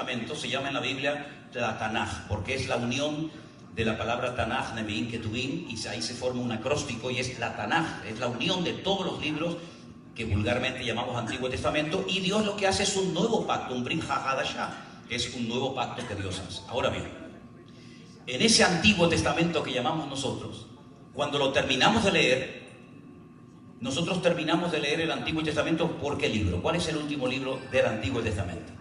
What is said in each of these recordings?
Testamento se llama en la Biblia la Tanaj, porque es la unión de la palabra Tanaj, Nevi'im, Ketuvim, y ahí se forma un acróstico y es la Tanaj, es la unión de todos los libros que vulgarmente llamamos Antiguo Testamento, y Dios lo que hace es un nuevo pacto, un Brit Hadashah, es un nuevo pacto que Dios hace. Ahora bien, en ese Antiguo Testamento que llamamos nosotros, cuando lo terminamos de leer, nosotros terminamos de leer el Antiguo Testamento, ¿por qué libro? ¿Cuál es el último libro del Antiguo Testamento?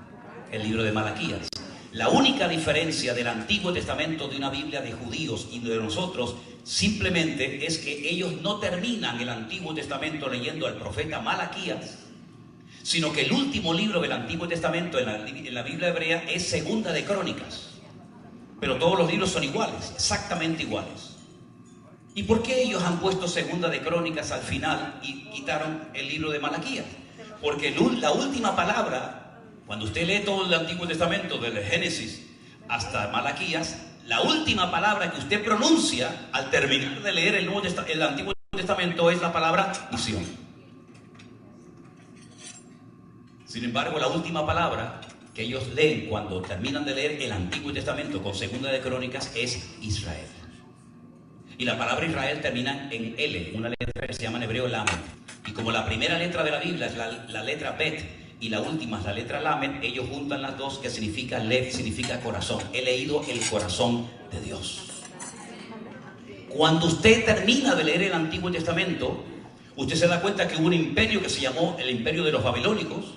El libro de Malaquías. La única diferencia del Antiguo Testamento de una Biblia de judíos y de nosotros simplemente es que ellos no terminan el Antiguo Testamento leyendo al profeta Malaquías, sino que el último libro del Antiguo Testamento en la Biblia hebrea es Segunda de Crónicas. Pero todos los libros son iguales, exactamente iguales. ¿Y por qué ellos han puesto Segunda de Crónicas al final y quitaron el libro de Malaquías? Porque la última palabra, cuando usted lee todo el Antiguo Testamento, desde Génesis hasta Malaquías, la última palabra que usted pronuncia al terminar de leer el Antiguo Testamento es la palabra misión. Sin embargo, la última palabra que ellos leen cuando terminan de leer el Antiguo Testamento con Segunda de Crónicas es Israel. Y la palabra Israel termina en L, una letra que se llama en hebreo Lamed. Y como la primera letra de la Biblia es la letra Bet y la última es la letra Lamed, ellos juntan las dos, que significa Lev, significa corazón. He leído el corazón de Dios. Cuando usted termina de leer el Antiguo Testamento, usted se da cuenta que hubo un imperio que se llamó el imperio de los babilónicos,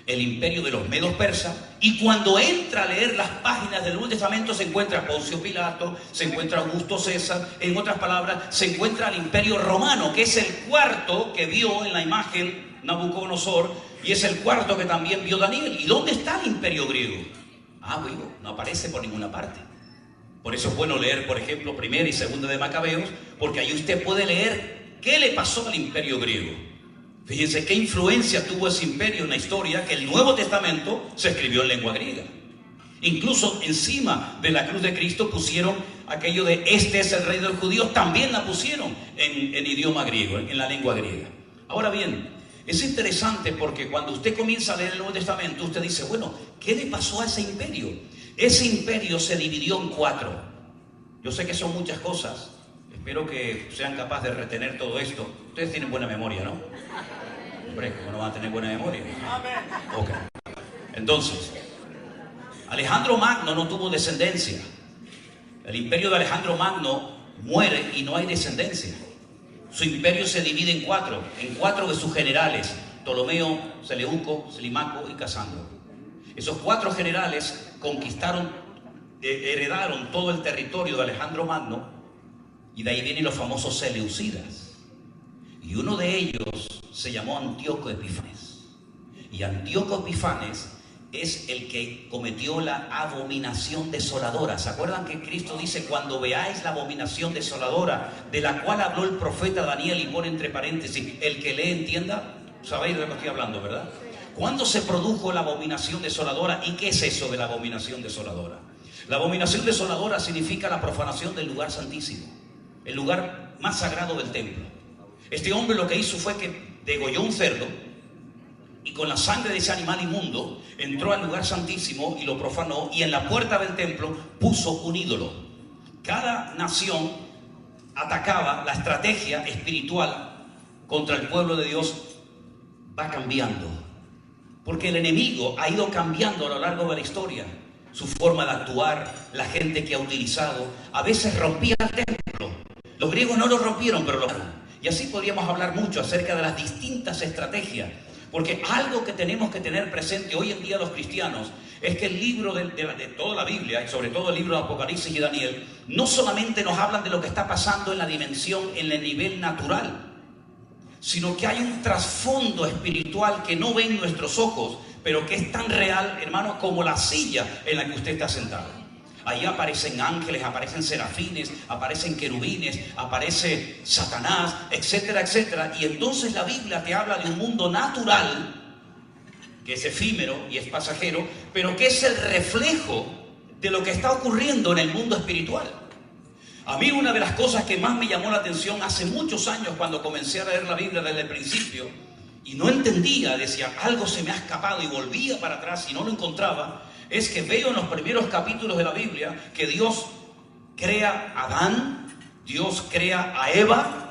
el imperio de los medos persas, y cuando entra a leer las páginas del Nuevo Testamento se encuentra Poncio Pilato, se encuentra Augusto César, en otras palabras, se encuentra el imperio romano, que es el cuarto que vio en la imagen Nabucodonosor, y es el cuarto que también vio Daniel. ¿Y dónde está el imperio griego? Bueno, no aparece por ninguna parte. Por eso es bueno leer, por ejemplo, Primera y Segunda de Macabeos, porque ahí usted puede leer qué le pasó al imperio griego. Fíjense qué influencia tuvo ese imperio en la historia, que el Nuevo Testamento se escribió en lengua griega. Incluso encima de la cruz de Cristo pusieron aquello de este es el rey de los judíos, también la pusieron en idioma griego, en la lengua griega. Ahora bien, es interesante porque cuando usted comienza a leer el Nuevo Testamento, usted dice, bueno, ¿qué le pasó a ese imperio? Ese imperio se dividió en 4. Yo sé que son muchas cosas, espero que sean capaces de retener todo esto. Ustedes tienen buena memoria, ¿no? Hombre, ¿cómo no van a tener buena memoria? Ok. Entonces, Alejandro Magno no tuvo descendencia. El imperio de Alejandro Magno muere y no hay descendencia. Su imperio se divide en 4 de sus generales: Ptolomeo, Seleuco, Silimaco y Casandro. Esos 4 generales conquistaron, heredaron todo el territorio de Alejandro Magno, y de ahí vienen los famosos seleucidas. Y uno de ellos se llamó Antíoco Epifanes. Y Antíoco Epifanes es el que cometió la abominación desoladora. ¿Se acuerdan que Cristo dice, cuando veáis la abominación desoladora, de la cual habló el profeta Daniel, y pone entre paréntesis, el que lee entienda? Sabéis de lo que estoy hablando, ¿verdad? ¿Cuándo se produjo la abominación desoladora? ¿Y qué es eso de la abominación desoladora? La abominación desoladora significa la profanación del lugar santísimo, el lugar más sagrado del templo. Este hombre lo que hizo fue que degolló un cerdo y con la sangre de ese animal inmundo entró al lugar santísimo y lo profanó, y en la puerta del templo puso un ídolo. Cada nación atacaba, la estrategia espiritual contra el pueblo de Dios va cambiando, porque el enemigo ha ido cambiando a lo largo de la historia su forma de actuar, la gente que ha utilizado. A veces rompía el templo. Los griegos no lo rompieron, pero lo rompieron. Y así podríamos hablar mucho acerca de las distintas estrategias, porque algo que tenemos que tener presente hoy en día los cristianos es que el libro de toda la Biblia, y sobre todo el libro de Apocalipsis y Daniel, no solamente nos hablan de lo que está pasando en la dimensión, en el nivel natural, sino que hay un trasfondo espiritual que no ven nuestros ojos, pero que es tan real, hermano, como la silla en la que usted está sentado. Ahí aparecen ángeles, aparecen serafines, aparecen querubines, aparece Satanás, etcétera, etcétera. Y entonces la Biblia te habla de un mundo natural, que es efímero y es pasajero, pero que es el reflejo de lo que está ocurriendo en el mundo espiritual. A mí una de las cosas que más me llamó la atención hace muchos años, cuando comencé a leer la Biblia desde el principio, y no entendía, decía, algo se me ha escapado, y volvía para atrás y no lo encontraba, es que veo en los primeros capítulos de la Biblia que Dios crea a Adán, Dios crea a Eva,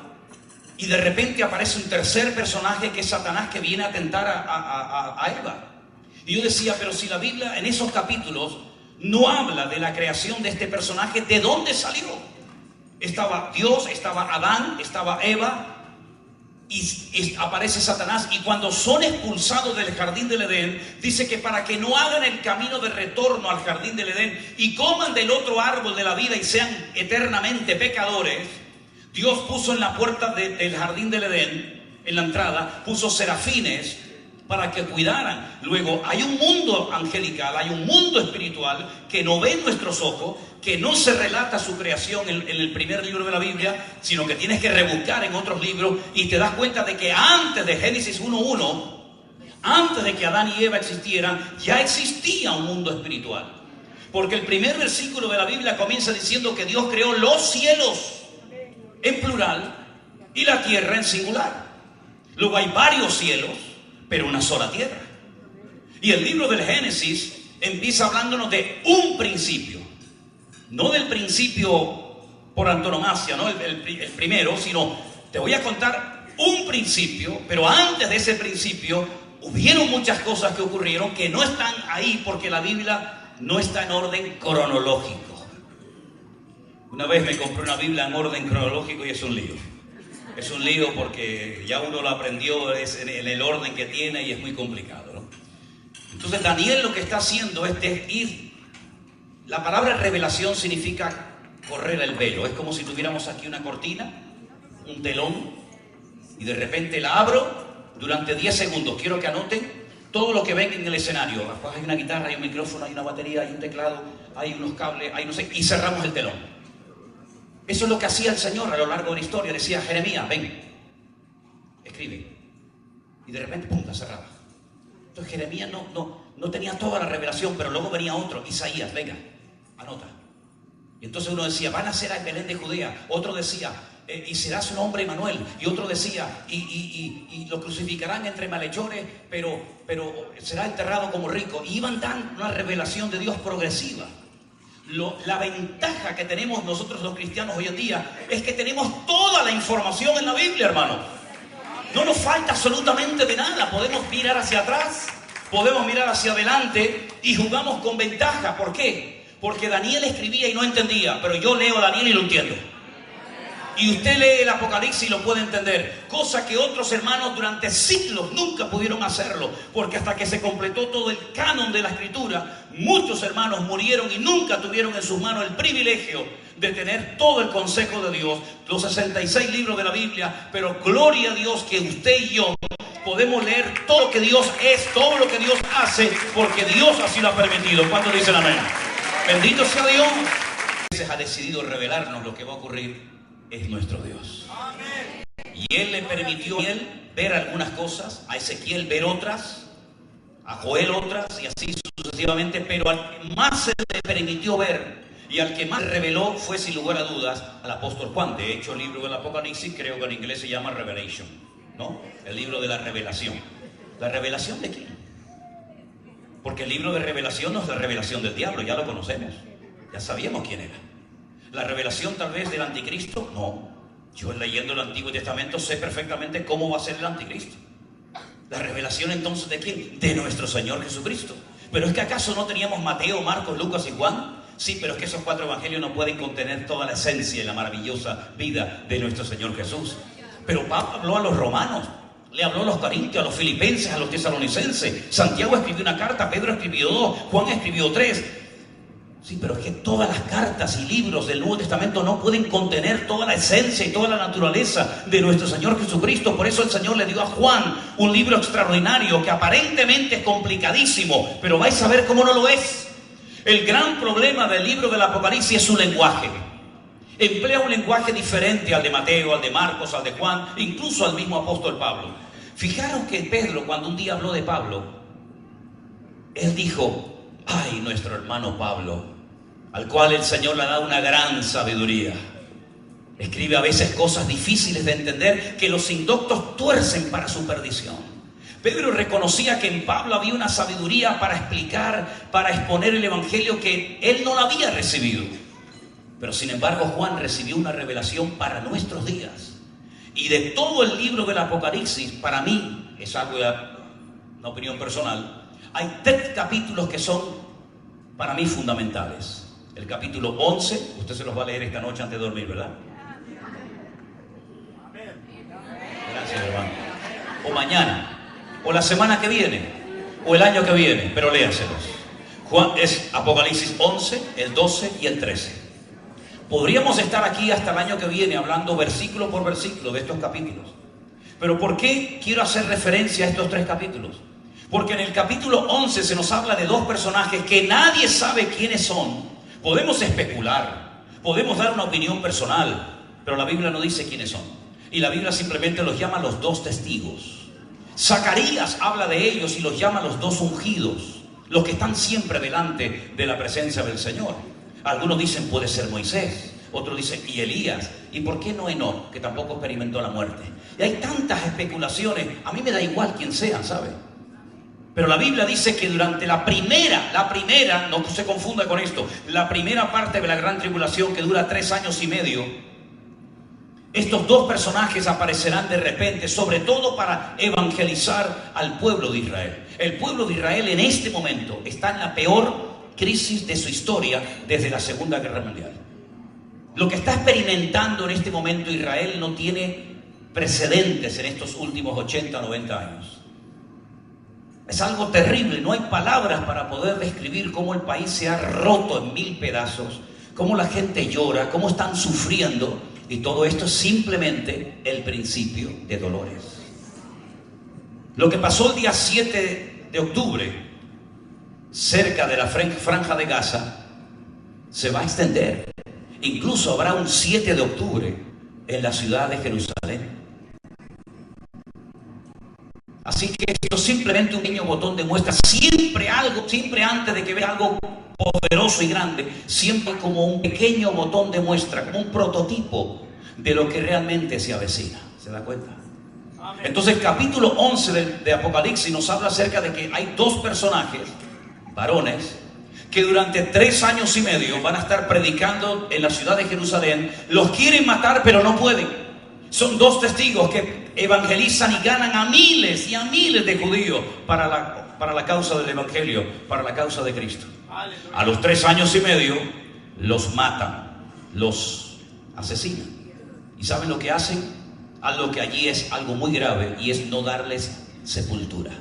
y de repente aparece un tercer personaje que es Satanás, que viene a tentar a Eva. Y yo decía, pero si la Biblia en esos capítulos no habla de la creación de este personaje, ¿de dónde salió? Estaba Dios, estaba Adán, estaba Eva, y aparece Satanás. Y cuando son expulsados del jardín del Edén, dice que para que no hagan el camino de retorno al jardín del Edén y coman del otro árbol de la vida y sean eternamente pecadores, Dios puso en la puerta del jardín del Edén, en la entrada, puso serafines para que cuidaran. Luego hay un mundo angelical, hay un mundo espiritual que no ven nuestros ojos, que no se relata su creación en el primer libro de la Biblia, sino que tienes que rebuscar en otros libros y te das cuenta de que antes de Génesis 1:1, antes de que Adán y Eva existieran, ya existía un mundo espiritual. Porque el primer versículo de la Biblia comienza diciendo que Dios creó los cielos en plural y la tierra en singular. Luego hay varios cielos, pero una sola tierra. Y el libro del Génesis empieza hablándonos de un principio, no del principio por antonomasia, no el primero, sino te voy a contar un principio, pero antes de ese principio hubieron muchas cosas que ocurrieron que no están ahí porque la Biblia no está en orden cronológico. Una vez me compré una Biblia en orden cronológico y es un lío. Es un lío porque ya uno lo aprendió en el orden que tiene y es muy complicado, ¿no? Entonces Daniel lo que está haciendo es ir. La palabra revelación significa correr el velo. Es como si tuviéramos aquí una cortina, un telón, y de repente la abro durante 10 segundos. Quiero que anoten todo lo que ven en el escenario. Hay una guitarra, hay un micrófono, hay una batería, hay un teclado, hay unos cables, hay no sé, y cerramos el telón. Eso es lo que hacía el Señor a lo largo de la historia. Decía, Jeremías, ven, escribe. Y de repente, pum, la cerraba. Entonces Jeremías no tenía toda la revelación, pero luego venía otro, Isaías, venga, anota. Y entonces uno decía, van a nacer en Belén de Judea. Otro decía, y será su nombre Emmanuel. Y otro decía, y lo crucificarán entre malhechores, pero será enterrado como rico. Y iban dando una revelación de Dios progresiva. La ventaja que tenemos nosotros los cristianos hoy en día es que tenemos toda la información en la Biblia, hermano. No nos falta absolutamente de nada. Podemos mirar hacia atrás, podemos mirar hacia adelante y jugamos con ventaja. ¿Por qué? Porque Daniel escribía y no entendía, pero yo leo a Daniel y lo entiendo. Y usted lee el Apocalipsis y lo puede entender, cosa que otros hermanos durante siglos nunca pudieron hacerlo, porque hasta que se completó todo el canon de la Escritura, muchos hermanos murieron y nunca tuvieron en sus manos el privilegio de tener todo el consejo de Dios, los 66 libros de la Biblia. Pero gloria a Dios que usted y yo podemos leer todo lo que Dios es, todo lo que Dios hace, porque Dios así lo ha permitido. ¿Cuántos dicen amén? Bendito sea Dios. Ha decidido revelarnos lo que va a ocurrir. Es nuestro Dios. Amén. Y Él le permitió a Él ver algunas cosas, a Ezequiel ver otras, a Joel otras, y así sucesivamente. Pero al que más se le permitió ver y al que más reveló fue, sin lugar a dudas, al apóstol Juan. De hecho, el libro del Apocalipsis creo que en inglés se llama Revelation, ¿no? El libro de la revelación. ¿La revelación de quién? Porque el libro de revelación no es la revelación del diablo, ya lo conocemos, ya sabíamos quién era. ¿La revelación tal vez del anticristo? No. Yo leyendo el Antiguo Testamento sé perfectamente cómo va a ser el anticristo. ¿La revelación entonces de quién? De nuestro Señor Jesucristo. Pero es que ¿acaso no teníamos Mateo, Marcos, Lucas y Juan? Sí, pero es que esos 4 evangelios no pueden contener toda la esencia y la maravillosa vida de nuestro Señor Jesús. Pero Pablo habló a los romanos, le habló a los corintios, a los filipenses, a los tesalonicenses. Santiago escribió una carta, Pedro escribió 2, Juan escribió 3. Sí, pero es que todas las cartas y libros del Nuevo Testamento no pueden contener toda la esencia y toda la naturaleza de nuestro Señor Jesucristo. Por eso el Señor le dio a Juan un libro extraordinario que aparentemente es complicadísimo, pero vais a ver cómo no lo es. El gran problema del libro del Apocalipsis es su lenguaje. Emplea un lenguaje diferente al de Mateo, al de Marcos, al de Juan, incluso al mismo apóstol Pablo. Fijaros que Pedro, cuando un día habló de Pablo, él dijo: ay, nuestro hermano Pablo, al cual el Señor le ha dado una gran sabiduría. Escribe a veces cosas difíciles de entender que los indoctos tuercen para su perdición. Pedro reconocía que en Pablo había una sabiduría para explicar, para exponer el evangelio que él no la había recibido. Pero sin embargo Juan recibió una revelación para nuestros días. Y de todo el libro del Apocalipsis, para mí, es algo de una opinión personal, hay 3 capítulos que son para mí fundamentales. El capítulo 11, usted se los va a leer esta noche antes de dormir, ¿verdad? Gracias, hermano. O mañana, o la semana que viene, o el año que viene, pero léanselos. Juan es Apocalipsis 11, el 12 y el 13. Podríamos estar aquí hasta el año que viene hablando versículo por versículo de estos capítulos. Pero ¿por qué quiero hacer referencia a estos 3 capítulos? Porque en el capítulo 11 se nos habla de 2 personajes que nadie sabe quiénes son. Podemos especular, podemos dar una opinión personal, pero la Biblia no dice quiénes son. Y la Biblia simplemente los llama los 2 testigos. Zacarías habla de ellos y los llama los 2 ungidos, los que están siempre delante de la presencia del Señor. Algunos dicen puede ser Moisés, otros dicen y Elías, y por qué no Enoc, que tampoco experimentó la muerte. Y hay tantas especulaciones, a mí me da igual quién sean, ¿sabe? Pero la Biblia dice que durante la primera, no se confunda con esto, la primera parte de la gran tribulación, que dura 3 años y medio, estos 2 personajes aparecerán de repente, sobre todo para evangelizar al pueblo de Israel. El pueblo de Israel en este momento está en la peor crisis de su historia desde la Segunda Guerra Mundial. Lo que está experimentando en este momento Israel no tiene precedentes en estos últimos 80, 90 años. Es algo terrible, no hay palabras para poder describir cómo el país se ha roto en 1000 pedazos, cómo la gente llora, cómo están sufriendo, y todo esto es simplemente el principio de dolores. Lo que pasó el día 7 de octubre, cerca de la franja de Gaza, se va a extender. Incluso habrá un 7 de octubre en la ciudad de Jerusalén. Así que esto es simplemente un pequeño botón de muestra. Siempre antes de que vea algo poderoso y grande, siempre como un pequeño botón de muestra, como un prototipo de lo que realmente se avecina. ¿Se da cuenta? Entonces el capítulo 11 de Apocalipsis nos habla acerca de que hay 2 personajes, varones, que durante 3 años y medio van a estar predicando en la ciudad de Jerusalén. Los quieren matar, pero no pueden. Son 2 testigos que evangelizan y ganan a miles y a miles de judíos para la causa del evangelio, para la causa de Cristo. A los 3 años y medio los matan, los asesinan. ¿Y saben lo que hacen? Algo que allí es algo muy grave, y es no darles sepultura.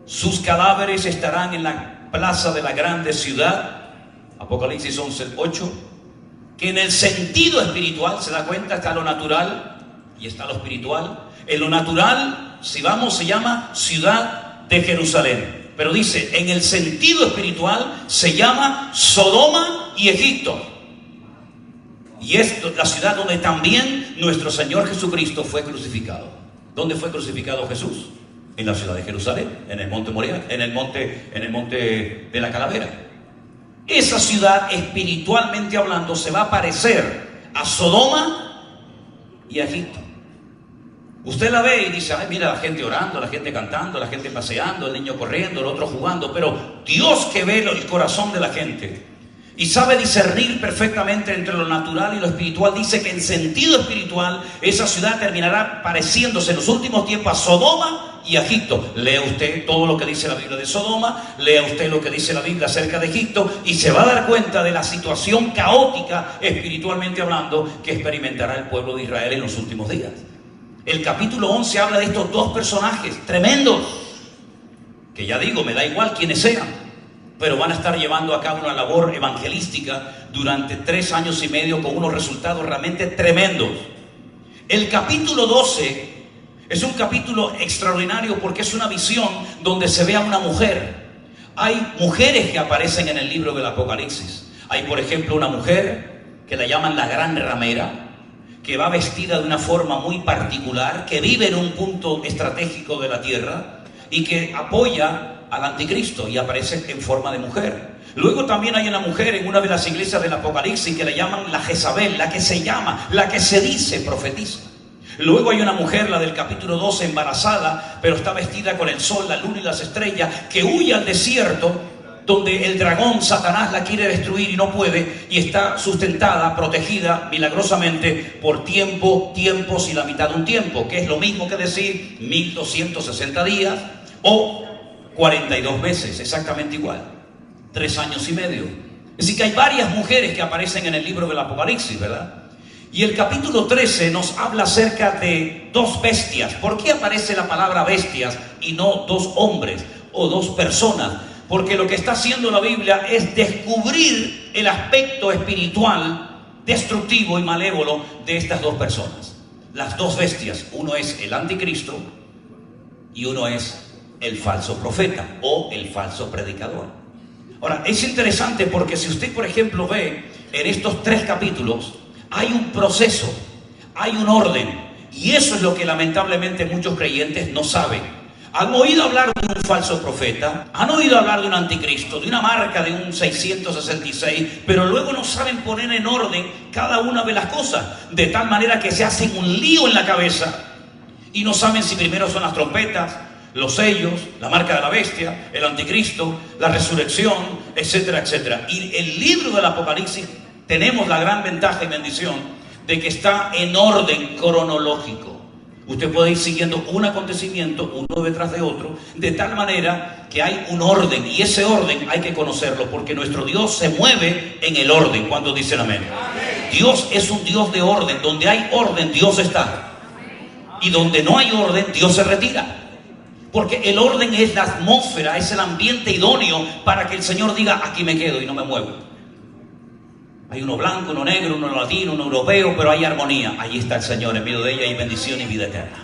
Sus cadáveres estarán en la plaza de la grande ciudad, Apocalipsis 11:8, que en el sentido espiritual, se da cuenta, está lo natural y está lo espiritual. En lo natural, si vamos, se llama ciudad de Jerusalén, pero dice, en el sentido espiritual se llama Sodoma y Egipto. Y es la ciudad donde también nuestro Señor Jesucristo fue crucificado. ¿Dónde fue crucificado Jesús? En la ciudad de Jerusalén, en el monte Moriah, en el monte de la Calavera. Esa ciudad, espiritualmente hablando, se va a parecer a Sodoma y a Egipto. Usted la ve y dice, ay, mira la gente orando, la gente cantando, la gente paseando, el niño corriendo, el otro jugando. Pero Dios, que ve el corazón de la gente y sabe discernir perfectamente entre lo natural y lo espiritual, dice que en sentido espiritual esa ciudad terminará pareciéndose en los últimos tiempos a Sodoma y a Egipto. Lea usted todo lo que dice la Biblia de Sodoma, lea usted lo que dice la Biblia acerca de Egipto, y se va a dar cuenta de la situación caótica, espiritualmente hablando, que experimentará el pueblo de Israel en los últimos días. El capítulo 11 habla de estos 2 personajes tremendos, que ya digo, me da igual quiénes sean, pero van a estar llevando a cabo una labor evangelística durante 3 años y medio con unos resultados realmente tremendos. El capítulo 12 es un capítulo extraordinario porque es una visión donde se ve a una mujer. Hay mujeres que aparecen en el libro del Apocalipsis. Hay, por ejemplo, una mujer que la llaman la gran ramera, que va vestida de una forma muy particular, que vive en un punto estratégico de la tierra y que apoya al anticristo y aparece en forma de mujer. Luego también hay una mujer en una de las iglesias del Apocalipsis que le llaman la Jezabel, la que se dice profetiza. Luego hay una mujer, la del capítulo 12, embarazada, pero está vestida con el sol, la luna y las estrellas, que huye al desierto, donde el dragón Satanás la quiere destruir y no puede, y está sustentada, protegida milagrosamente por tiempos y la mitad de un tiempo, que es lo mismo que decir 1260 días o 42 meses, exactamente igual, 3 años y medio. Es decir, que hay varias mujeres que aparecen en el libro del Apocalipsis, ¿verdad? Y el capítulo 13 nos habla acerca de 2 bestias. ¿Por qué aparece la palabra bestias y no 2 hombres o 2 personas? Porque lo que está haciendo la Biblia es descubrir el aspecto espiritual, destructivo y malévolo de estas 2 personas. Las 2 bestias, uno es el anticristo y uno es el falso profeta o el falso predicador. Ahora, es interesante porque si usted, por ejemplo, ve en estos 3 capítulos, hay un proceso, hay un orden, y eso es lo que lamentablemente muchos creyentes no saben. Han oído hablar de un falso profeta, han oído hablar de un anticristo, de una marca de un 666, pero luego no saben poner en orden cada una de las cosas, de tal manera que se hacen un lío en la cabeza y no saben si primero son las trompetas, los sellos, la marca de la bestia, el anticristo, la resurrección, etcétera, etcétera. Y el libro del Apocalipsis tenemos la gran ventaja y bendición de que está en orden cronológico. Usted puede ir siguiendo un acontecimiento uno detrás de otro, de tal manera que hay un orden, y ese orden hay que conocerlo, porque nuestro Dios se mueve en el orden. ¿Cuántos dicen amén? Amén. Dios es un Dios de orden. Donde hay orden, Dios está. Y donde no hay orden, Dios se retira. Porque el orden es la atmósfera, es el ambiente idóneo para que el Señor diga: aquí me quedo y no me muevo. Hay uno blanco, uno negro, uno latino, uno europeo, pero hay armonía. Allí está el Señor, en medio de ella hay bendición y vida eterna.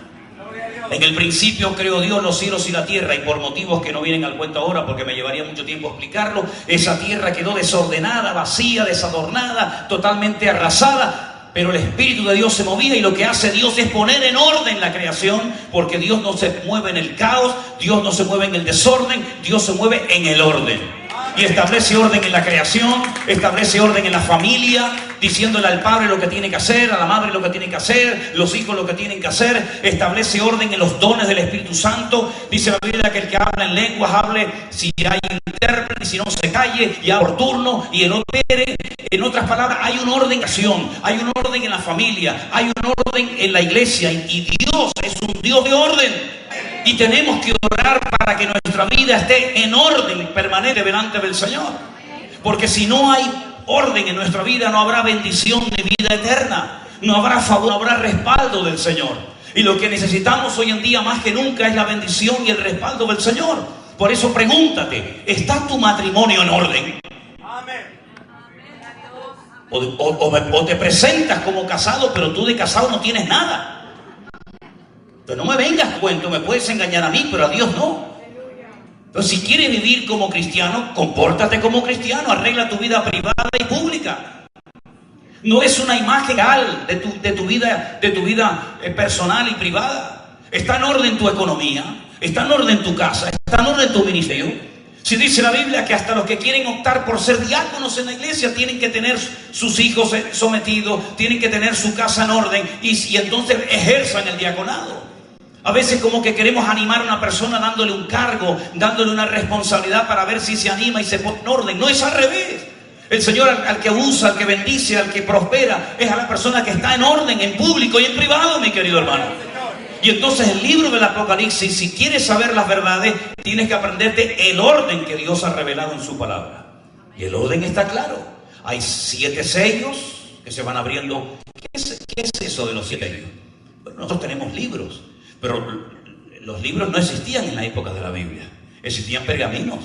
En el principio creó Dios los cielos y la tierra, y por motivos que no vienen al cuento ahora, porque me llevaría mucho tiempo explicarlo, esa tierra quedó desordenada, vacía, desadornada, totalmente arrasada, pero el Espíritu de Dios se movía, y lo que hace Dios es poner en orden la creación, porque Dios no se mueve en el caos, Dios no se mueve en el desorden, Dios se mueve en el orden. Y establece orden en la creación, establece orden en la familia, diciéndole al padre lo que tiene que hacer, a la madre lo que tiene que hacer, los hijos lo que tienen que hacer. Establece orden en los dones del Espíritu Santo. Dice la Biblia que el que habla en lenguas hable si hay intérprete, y si no se calle, y por turno, y el otro espere. En otras palabras, hay un orden en la acción, hay un orden en la familia, hay un orden en la iglesia, y Dios es un Dios de orden. Y tenemos que orar para que nuestra vida esté en orden permanente delante del Señor. Porque si no hay orden en nuestra vida, no habrá bendición ni vida eterna. No habrá favor, no habrá respaldo del Señor. Y lo que necesitamos hoy en día más que nunca es la bendición y el respaldo del Señor. Por eso pregúntate: ¿está tu matrimonio en orden? O te presentas como casado, pero tú de casado no tienes nada. Entonces no me vengas cuento, me puedes engañar a mí, pero a Dios no. Entonces, si quieres vivir como cristiano, compórtate como cristiano, arregla tu vida privada y pública. No es una imagen real de tu vida personal y privada. Está en orden tu economía, está en orden tu casa, está en orden tu ministerio. Si dice la Biblia que hasta los que quieren optar por ser diáconos en la iglesia tienen que tener sus hijos sometidos, tienen que tener su casa en orden, y entonces ejerzan el diaconado. A veces como que queremos animar a una persona dándole un cargo, dándole una responsabilidad para ver si se anima y se pone en orden. No, es al revés. El Señor al que usa, al que bendice, al que prospera, es a la persona que está en orden, en público y en privado, mi querido hermano. Y entonces el libro del Apocalipsis, si quieres saber las verdades, tienes que aprenderte el orden que Dios ha revelado en su palabra. Y el orden está claro. Hay 7 sellos que se van abriendo. ¿Qué es eso de los 7 sellos? Bueno, nosotros tenemos libros. Pero los libros no existían en la época de la Biblia. Existían pergaminos.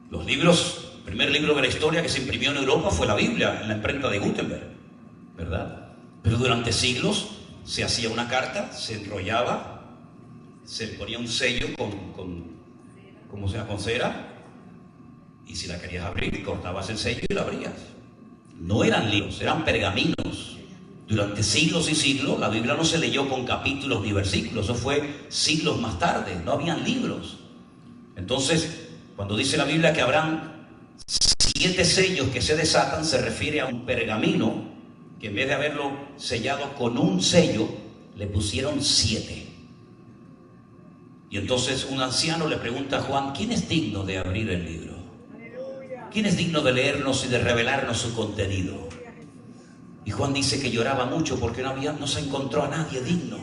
Los libros, el primer libro de la historia que se imprimió en Europa fue la Biblia, en la imprenta de Gutenberg, ¿verdad? Pero durante siglos se hacía una carta, se enrollaba, se ponía un sello con cera, y si la querías abrir, cortabas el sello y la abrías. No eran libros, eran pergaminos. Durante siglos y siglos, la Biblia no se leyó con capítulos ni versículos. Eso fue siglos más tarde. No habían libros. Entonces, cuando dice la Biblia que habrán 7 sellos que se desatan, se refiere a un pergamino que en vez de haberlo sellado con un sello, le pusieron 7. Y entonces un anciano le pregunta a Juan: ¿quién es digno de abrir el libro? ¿Quién es digno de leernos y de revelarnos su contenido? Y Juan dice que lloraba mucho porque no se encontró a nadie digno,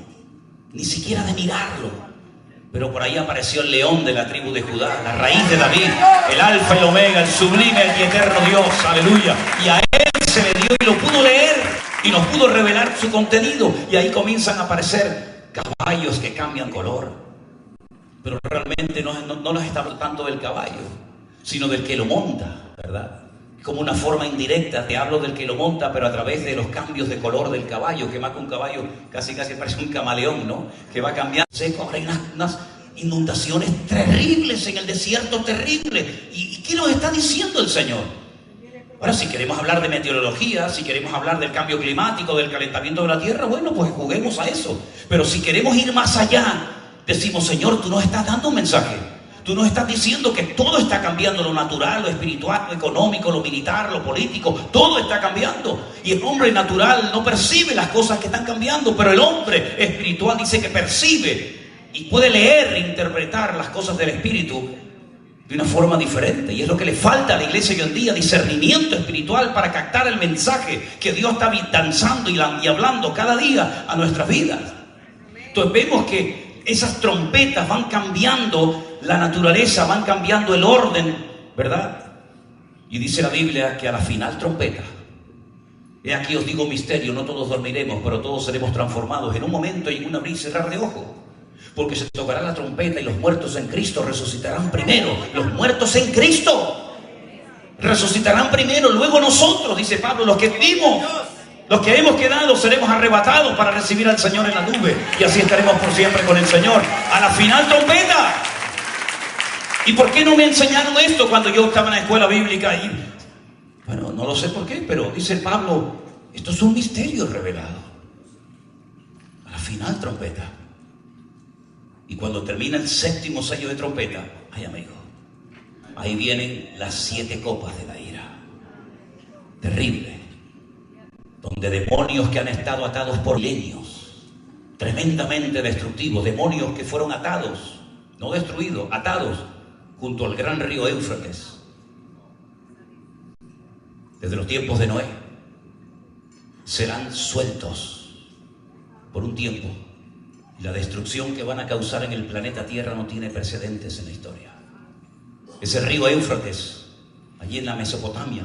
ni siquiera de mirarlo. Pero por ahí apareció el león de la tribu de Judá, la raíz de David, el alfa y el omega, el sublime y eterno Dios, aleluya. Y a él se le dio y lo pudo leer y nos pudo revelar su contenido. Y ahí comienzan a aparecer caballos que cambian color. Pero realmente no nos está hablando tanto del caballo, sino del que lo monta, ¿verdad? Como una forma indirecta te hablo del que lo monta, pero a través de los cambios de color del caballo, que más que un caballo casi parece un camaleón, ¿no? Que va cambiando. Ahora hay unas inundaciones terribles en el desierto, terrible. ¿Y qué nos está diciendo el Señor? Ahora, si queremos hablar de meteorología, si queremos hablar del cambio climático, del calentamiento de la tierra, bueno, pues juguemos a eso. Pero si queremos ir más allá, decimos: Señor, tú nos estás dando un mensaje. Tú nos estás diciendo que todo está cambiando, lo natural, lo espiritual, lo económico, lo militar, lo político, todo está cambiando. Y el hombre natural no percibe las cosas que están cambiando, pero el hombre espiritual dice que percibe y puede leer e interpretar las cosas del espíritu de una forma diferente. Y es lo que le falta a la iglesia hoy en día: discernimiento espiritual para captar el mensaje que Dios está danzando y hablando cada día a nuestras vidas. Entonces vemos que esas trompetas van cambiando la naturaleza, van cambiando el orden, ¿verdad? Y dice la Biblia que a la final trompeta, he aquí os digo misterio, no todos dormiremos, pero todos seremos transformados en un momento y en un abrir y cerrar de ojos. Porque se tocará la trompeta y los muertos en Cristo resucitarán primero. Los muertos en Cristo resucitarán primero, luego nosotros, dice Pablo, los que vivimos, los que hemos quedado, seremos arrebatados para recibir al Señor en la nube. Y así estaremos por siempre con el Señor. A la final trompeta. ¿Y por qué no me enseñaron esto cuando yo estaba en la escuela bíblica? Bueno, no lo sé por qué, pero dice Pablo, esto es un misterio revelado. A la final trompeta. Y cuando termina el 7º sello de trompeta, ay amigo, ahí vienen las 7 copas de la ira. Terrible. Donde demonios que han estado atados por milenios, tremendamente destructivos, demonios que fueron atados, no destruidos, atados, junto al gran río Éufrates, desde los tiempos de Noé, serán sueltos por un tiempo. Y la destrucción que van a causar en el planeta Tierra no tiene precedentes en la historia. Ese río Éufrates, allí en la Mesopotamia,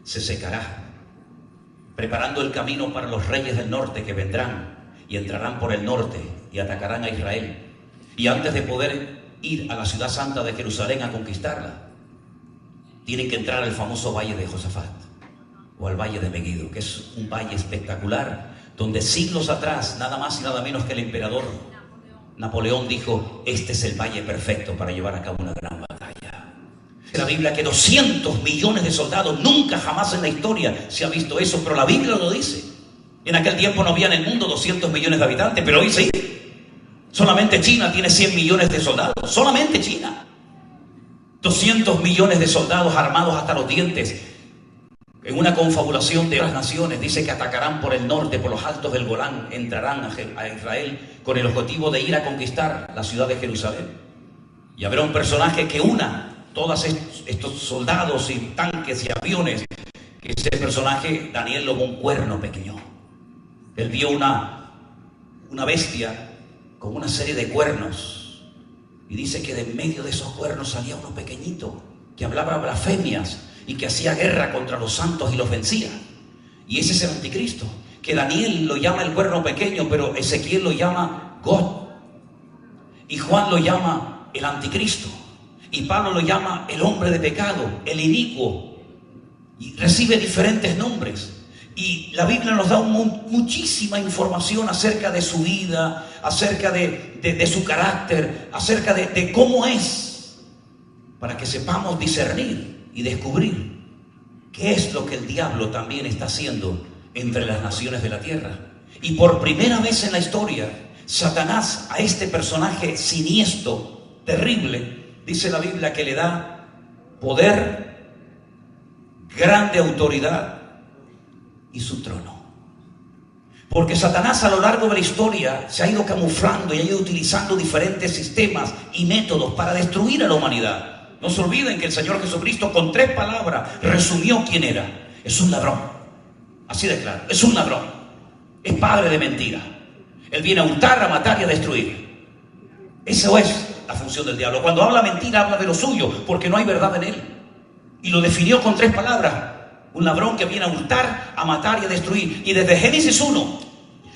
se secará, preparando el camino para los reyes del norte que vendrán y entrarán por el norte y atacarán a Israel. Y antes de poder ir a la ciudad santa de Jerusalén a conquistarla, tienen que entrar al famoso valle de Josafat o al valle de Megiddo, que es un valle espectacular donde siglos atrás, nada más y nada menos que el emperador Napoleón dijo: este es el valle perfecto para llevar a cabo una gran batalla. En la Biblia que 200 millones de soldados, nunca jamás en la historia se ha visto eso, pero la Biblia lo dice. En aquel tiempo no había en el mundo 200 millones de habitantes, pero hoy sí. Solamente China tiene 100 millones de soldados, solamente China. 200 millones de soldados armados hasta los dientes. En una confabulación de las naciones dice que atacarán por el norte, por los altos del Golán, entrarán a Israel con el objetivo de ir a conquistar la ciudad de Jerusalén. Y habrá un personaje que una todos estos soldados y tanques y aviones. Que ese personaje, Daniel, lo vio un cuerno pequeño. Él vio una bestia con una serie de cuernos, y dice que de en medio de esos cuernos salía uno pequeñito que hablaba blasfemias y que hacía guerra contra los santos y los vencía. Y ese es el anticristo, que Daniel lo llama el cuerno pequeño, pero Ezequiel lo llama God, y Juan lo llama el anticristo, y Pablo lo llama el hombre de pecado, el inicuo, y recibe diferentes nombres. Y la Biblia nos da muchísima información acerca de su vida, acerca de su carácter, acerca de cómo es, para que sepamos discernir y descubrir qué es lo que el diablo también está haciendo entre las naciones de la tierra. Y por primera vez en la historia, Satanás, a este personaje siniestro, terrible, dice la Biblia que le da poder, grande autoridad y su trono. Porque Satanás a lo largo de la historia se ha ido camuflando y ha ido utilizando diferentes sistemas y métodos para destruir a la humanidad. No se olviden que el Señor Jesucristo con 3 palabras resumió quién era. Es un ladrón. Así de claro. Es un ladrón. Es padre de mentira. Él viene a hurtar, a matar y a destruir. Esa es la función del diablo. Cuando habla mentira, habla de lo suyo, porque no hay verdad en él. Y lo definió con 3 palabras. Un ladrón que viene a hurtar, a matar y a destruir. Y desde Génesis 1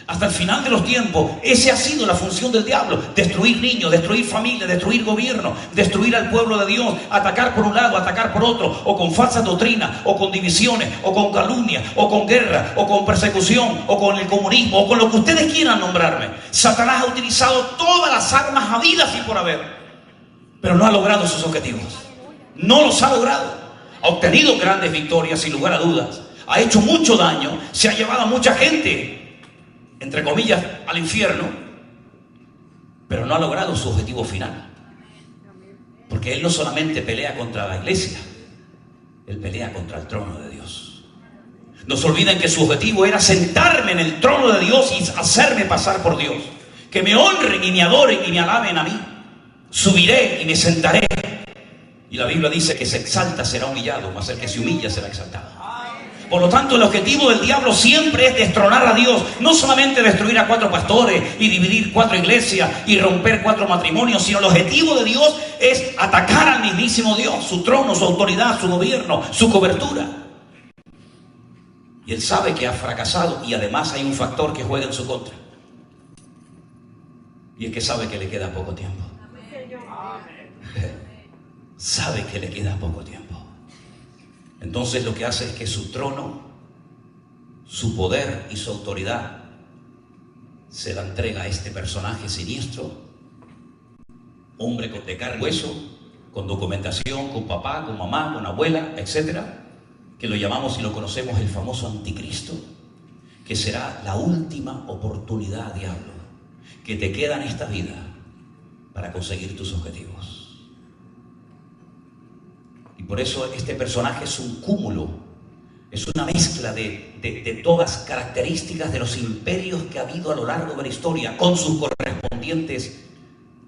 hasta el final de los tiempos, esa ha sido la función del diablo. Destruir niños, destruir familias, destruir gobierno, destruir al pueblo de Dios, atacar por un lado, atacar por otro, o con falsas doctrinas, o con divisiones, o con calumnia, o con guerra, o con persecución, o con el comunismo, o con lo que ustedes quieran nombrarme. Satanás ha utilizado todas las armas habidas y por haber, pero no ha logrado sus objetivos. No los ha logrado. Ha obtenido grandes victorias, sin lugar a dudas. Ha hecho mucho daño, se ha llevado a mucha gente, entre comillas, al infierno, pero no ha logrado su objetivo final. Porque él no solamente pelea contra la iglesia, él pelea contra el trono de Dios. No se olviden que su objetivo era sentarme en el trono de Dios y hacerme pasar por Dios. Que me honren y me adoren y me alaben a mí. Subiré y me sentaré. Y la Biblia dice que se exalta será humillado, mas el que se humilla será exaltado. Por lo tanto, el objetivo del diablo siempre es destronar a Dios. No solamente destruir a 4 pastores y dividir 4 iglesias y romper 4 matrimonios, sino el objetivo de Dios es atacar al mismísimo Dios, su trono, su autoridad, su gobierno, su cobertura. Y él sabe que ha fracasado, y además hay un factor que juega en su contra. Y es que sabe que le queda poco tiempo. Sabe que le queda poco tiempo. Entonces lo que hace es que su trono, su poder y su autoridad se la entrega a este personaje siniestro, hombre de carne y hueso, con documentación, con papá, con mamá, con abuela, etcétera, que lo llamamos y lo conocemos el famoso anticristo, que será la última oportunidad, diablo, que te queda en esta vida para conseguir tus objetivos. Y por eso este personaje es un cúmulo, es una mezcla de todas características de los imperios que ha habido a lo largo de la historia, con sus correspondientes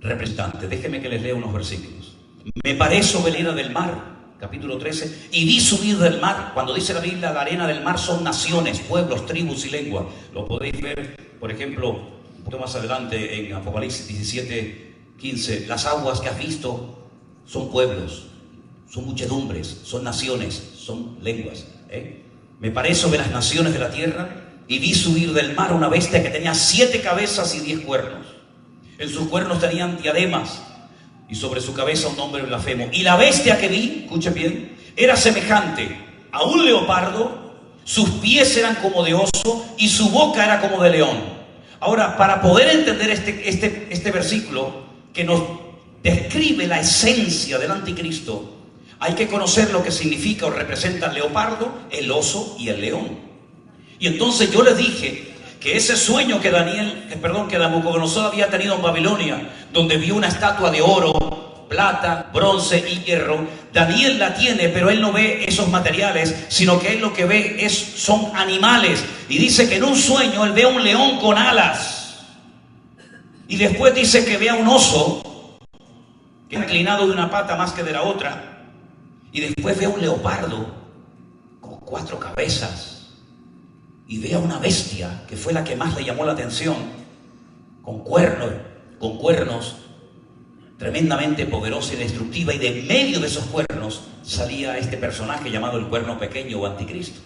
representantes. Déjenme que les lea unos versículos. Me paré sobre la arena del mar, capítulo 13, y vi subir del mar. Cuando dice la Biblia, la arena del mar son naciones, pueblos, tribus y lenguas. Lo podéis ver, por ejemplo, un poco más adelante en Apocalipsis 17, 15. Las aguas que has visto son pueblos, son muchedumbres, son naciones, son lenguas. Me paré sobre las naciones de la tierra y vi subir del mar una bestia que tenía 7 cabezas y 10 cuernos. En sus cuernos tenían diademas y sobre su cabeza un nombre blasfemo. Y la bestia que vi, escuchen bien, era semejante a un leopardo, sus pies eran como de oso y su boca era como de león. Ahora, para poder entender este versículo que nos describe la esencia del anticristo, hay que conocer lo que significa o representa el leopardo, el oso y el león. Y entonces yo les dije que ese sueño que Nabucodonosor había tenido en Babilonia, donde vio una estatua de oro, plata, bronce y hierro, Daniel la tiene, pero él no ve esos materiales, sino que él lo que ve son animales. Y dice que en un sueño él ve a un león con alas. Y después dice que ve a un oso, que ha inclinado de una pata más que de la otra. Y después ve a un leopardo con 4 cabezas. Y ve a una bestia que fue la que más le llamó la atención, con cuernos, tremendamente poderosa y destructiva. Y de medio de esos cuernos salía este personaje llamado el cuerno pequeño o anticristo.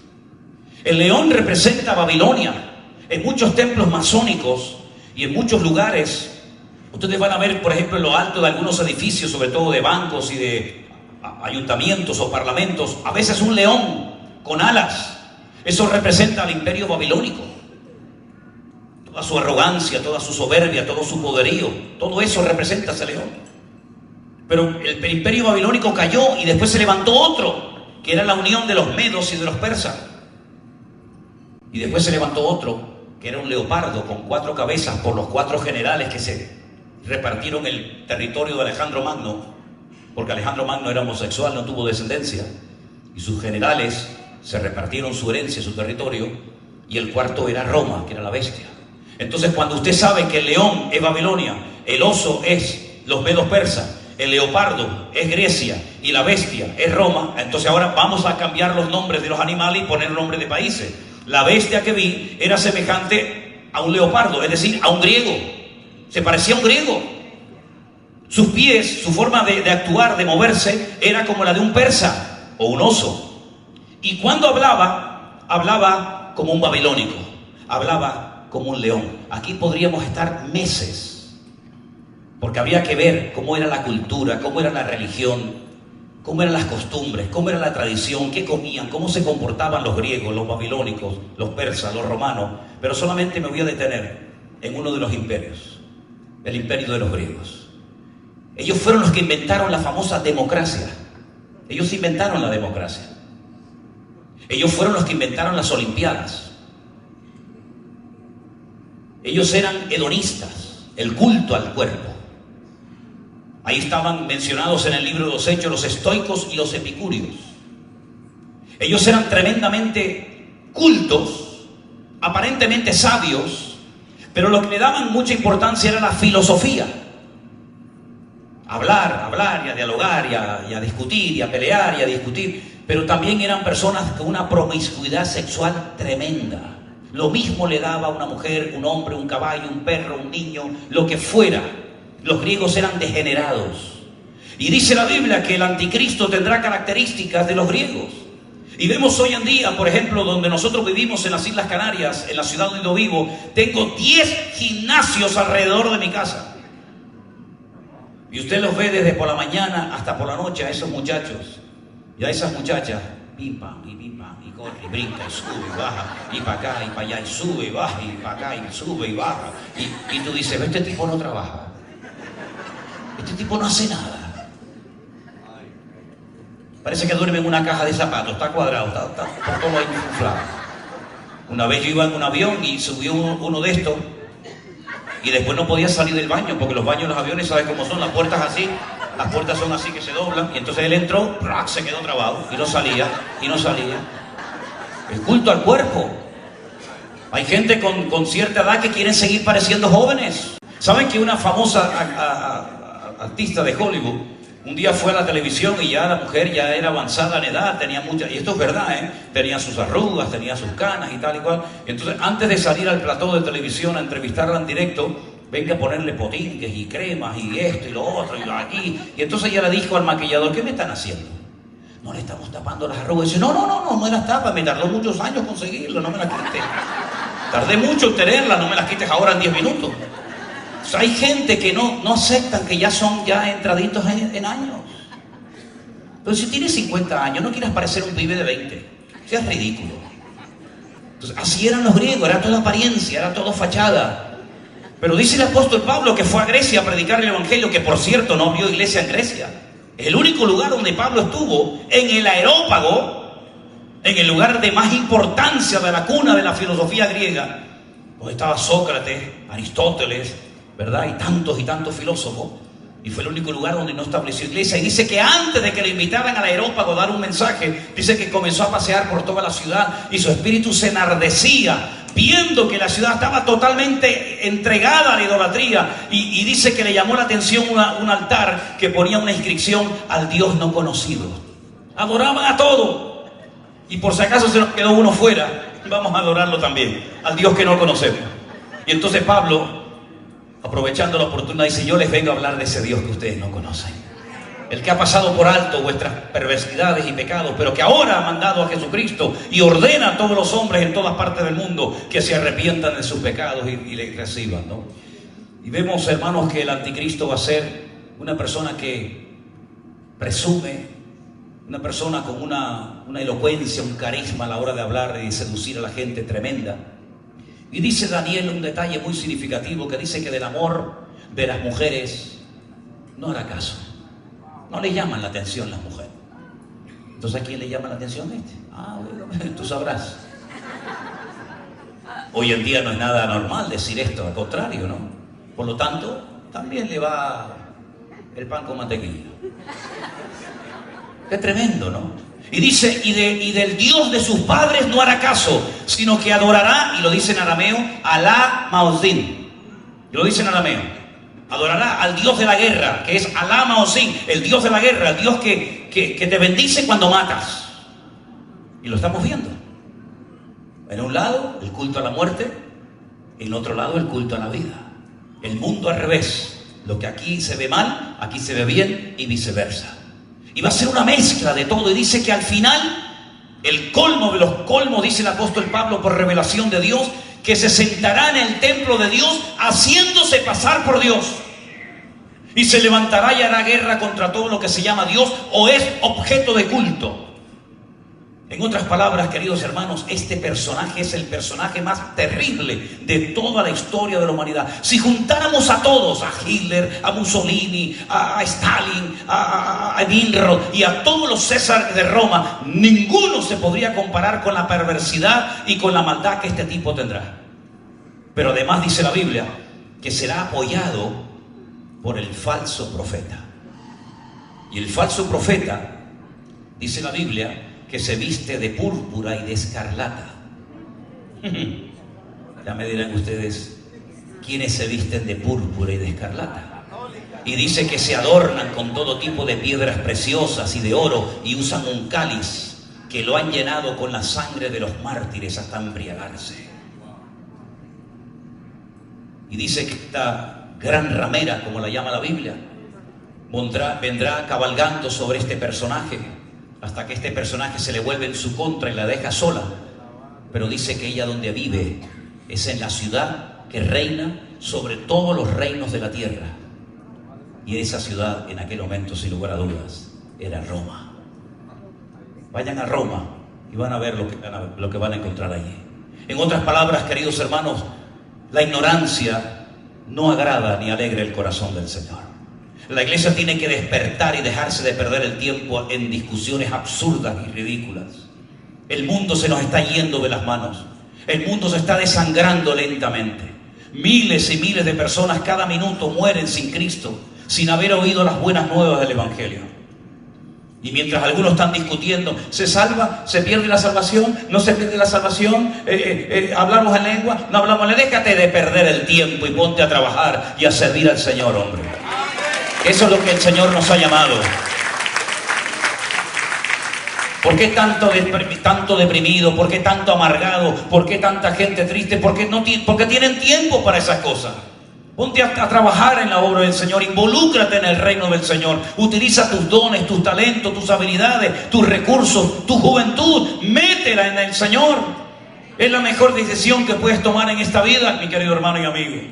El león representa a Babilonia. En muchos templos masónicos y en muchos lugares, ustedes van a ver, por ejemplo, en lo alto de algunos edificios, sobre todo de bancos y de ayuntamientos o parlamentos, a veces un león con alas. Eso representa al imperio babilónico. Toda su arrogancia, toda su soberbia, todo su poderío, todo eso representa a ese león. Pero el imperio babilónico cayó y después se levantó otro, que era la unión de los medos y de los persas. Y después se levantó otro, que era un leopardo con 4 cabezas por los 4 generales que se repartieron el territorio de Alejandro Magno. Porque Alejandro Magno era homosexual, no tuvo descendencia, y sus generales se repartieron su herencia, su territorio, y el cuarto era Roma, que era la bestia. Entonces, cuando usted sabe que el león es Babilonia, el oso es los medos persas, el leopardo es Grecia y la bestia es Roma, entonces ahora vamos a cambiar los nombres de los animales y poner nombres de países. La bestia que vi era semejante a un leopardo, es decir, a un griego. Se parecía a un griego. Sus pies, su forma de actuar, de moverse, era como la de un persa o un oso. Y cuando hablaba como un babilónico, hablaba como un león. Aquí podríamos estar meses, porque habría que ver cómo era la cultura, cómo era la religión, cómo eran las costumbres, cómo era la tradición, qué comían, cómo se comportaban los griegos, los babilónicos, los persas, los romanos. Pero solamente me voy a detener en uno de los imperios, el imperio de los griegos. Ellos fueron los que inventaron la famosa democracia. Ellos inventaron la democracia. Ellos fueron los que inventaron las olimpiadas. Ellos eran hedonistas, el culto al cuerpo. Ahí estaban mencionados en el libro de los Hechos los estoicos y los epicúreos. Ellos eran tremendamente cultos, aparentemente sabios, pero lo que le daban mucha importancia era la filosofía. Hablar y a dialogar y a discutir y a pelear y a discutir. Pero también eran personas con una promiscuidad sexual tremenda. Lo mismo le daba a una mujer, un hombre, un caballo, un perro, un niño, lo que fuera. Los griegos eran degenerados. Y dice la Biblia que el anticristo tendrá características de los griegos. Y vemos hoy en día, por ejemplo, donde nosotros vivimos en las Islas Canarias, en la ciudad donde yo vivo, tengo 10 gimnasios alrededor de mi casa. Y usted los ve desde por la mañana hasta por la noche a esos muchachos y a esas muchachas, pim pam, y corre, y brinca, y sube, y baja, y para acá, y para allá, y sube, y baja, y para acá, y sube, y baja. Y tú dices, este tipo no trabaja, este tipo no hace nada. Parece que duerme en una caja de zapatos, está cuadrado, está por todo ahí inflado. Una vez yo iba en un avión y subió uno de estos, y después no podía salir del baño, porque los baños de los aviones, ¿sabes cómo son? Las puertas así, las puertas son así que se doblan, y entonces él entró, se quedó trabado, y no salía. El culto al cuerpo. Hay gente con cierta edad que quieren seguir pareciendo jóvenes. ¿Saben que una famosa artista de Hollywood un día fue a la televisión y ya la mujer ya era avanzada en edad, tenía mucha, y esto es verdad, tenía sus arrugas, tenía sus canas y tal y cual. Entonces, antes de salir al plató de televisión a entrevistarla en directo, venga a ponerle potinques y cremas y esto y lo otro y lo aquí. Y entonces ella le dijo al maquillador, ¿qué me están haciendo? No le estamos tapando las arrugas. Y dice, no me las tapas, me tardó muchos años conseguirlo, no me las quites. Tardé mucho en tenerlas, no me las quites ahora en 10 minutos. O sea, hay gente que no aceptan que ya son entraditos en años. Pero si tienes 50 años, no quieras parecer un pibe de 20. Seas ridículo. Entonces, así eran los griegos, era toda apariencia, era todo fachada. Pero dice el apóstol Pablo que fue a Grecia a predicar el evangelio, que por cierto no vio iglesia en Grecia. Es el único lugar donde Pablo estuvo, en el Areópago, en el lugar de más importancia de la cuna de la filosofía griega, donde estaba Sócrates, Aristóteles, ¿verdad? Y tantos filósofos. Y fue el único lugar donde no estableció iglesia. Y dice que antes de que le invitaran al Areópago a dar un mensaje, dice que comenzó a pasear por toda la ciudad y su espíritu se enardecía viendo que la ciudad estaba totalmente entregada a la idolatría. Y dice que le llamó la atención un altar que ponía una inscripción al Dios no conocido. Adoraban a todo. Y por si acaso se nos quedó uno fuera, vamos a adorarlo también, al Dios que no conocemos. Y entonces Pablo, aprovechando la oportunidad, dice, yo les vengo a hablar de ese Dios que ustedes no conocen. El que ha pasado por alto vuestras perversidades y pecados, pero que ahora ha mandado a Jesucristo y ordena a todos los hombres en todas partes del mundo que se arrepientan de sus pecados y le reciban, ¿no? Y vemos, hermanos, que el anticristo va a ser una persona que presume, una persona con una elocuencia, un carisma a la hora de hablar y seducir a la gente tremenda. Y dice Daniel un detalle muy significativo, que dice que del amor de las mujeres no hará caso. No le llaman la atención las mujeres. Entonces, ¿a quién le llama la atención este? Bueno, tú sabrás. Hoy en día no es nada normal decir esto, al contrario, ¿no? Por lo tanto, también le va el pan con mantequilla. Qué tremendo, ¿no? Y dice, y del Dios de sus padres no hará caso, sino que adorará, y lo dice en arameo, Alá Maozdin. Y lo dice en arameo. Adorará al Dios de la guerra, que es Alá Maozdin, el Dios de la guerra, el Dios que te bendice cuando matas. Y lo estamos viendo. En un lado, el culto a la muerte, en otro lado, el culto a la vida. El mundo al revés. Lo que aquí se ve mal, aquí se ve bien, y viceversa. Y va a ser una mezcla de todo. Y dice que al final, el colmo de los colmos, dice el apóstol Pablo por revelación de Dios, que se sentará en el templo de Dios haciéndose pasar por Dios. Y se levantará y hará guerra contra todo lo que se llama Dios o es objeto de culto. En otras palabras, queridos hermanos, este personaje es el personaje más terrible de toda la historia de la humanidad. Si juntáramos a todos, a Hitler, a Mussolini, a Stalin, a Nimrod y a todos los Césares de Roma, ninguno se podría comparar con la perversidad y con la maldad que este tipo tendrá. Pero además dice la Biblia que será apoyado por el falso profeta. Y el falso profeta, dice la Biblia, que se viste de púrpura y de escarlata. Ya me dirán ustedes, ¿quiénes se visten de púrpura y de escarlata? Y dice que se adornan con todo tipo de piedras preciosas y de oro y usan un cáliz que lo han llenado con la sangre de los mártires hasta embriagarse. Y dice que esta gran ramera, como la llama la Biblia, vendrá cabalgando sobre este personaje hasta que este personaje se le vuelve en su contra y la deja sola. Pero dice que ella donde vive es en la ciudad que reina sobre todos los reinos de la tierra. Y esa ciudad en aquel momento, sin lugar a dudas, era Roma. Vayan a Roma y van a ver lo que van a encontrar allí. En otras palabras, queridos hermanos, la ignorancia no agrada ni alegra el corazón del Señor. La iglesia tiene que despertar y dejarse de perder el tiempo en discusiones absurdas y ridículas. El mundo se nos está yendo de las manos. El mundo se está desangrando lentamente. Miles y miles de personas cada minuto mueren sin Cristo, sin haber oído las buenas nuevas del Evangelio. Y mientras algunos están discutiendo, ¿se salva? ¿Se pierde la salvación? ¿No se pierde la salvación? ¿Hablamos en lengua? ¿No hablamos en lengua? Déjate de perder el tiempo y ponte a trabajar y a servir al Señor, hombre. Eso es lo que el Señor nos ha llamado. ¿Por qué tanto deprimido? ¿Por qué tanto amargado? ¿Por qué tanta gente triste? Porque tienen tiempo para esas cosas. Ponte a trabajar en la obra del Señor. Involúcrate en el reino del Señor. Utiliza tus dones, tus talentos, tus habilidades, tus recursos, tu juventud. Métela en el Señor. Es la mejor decisión que puedes tomar en esta vida, mi querido hermano y amigo.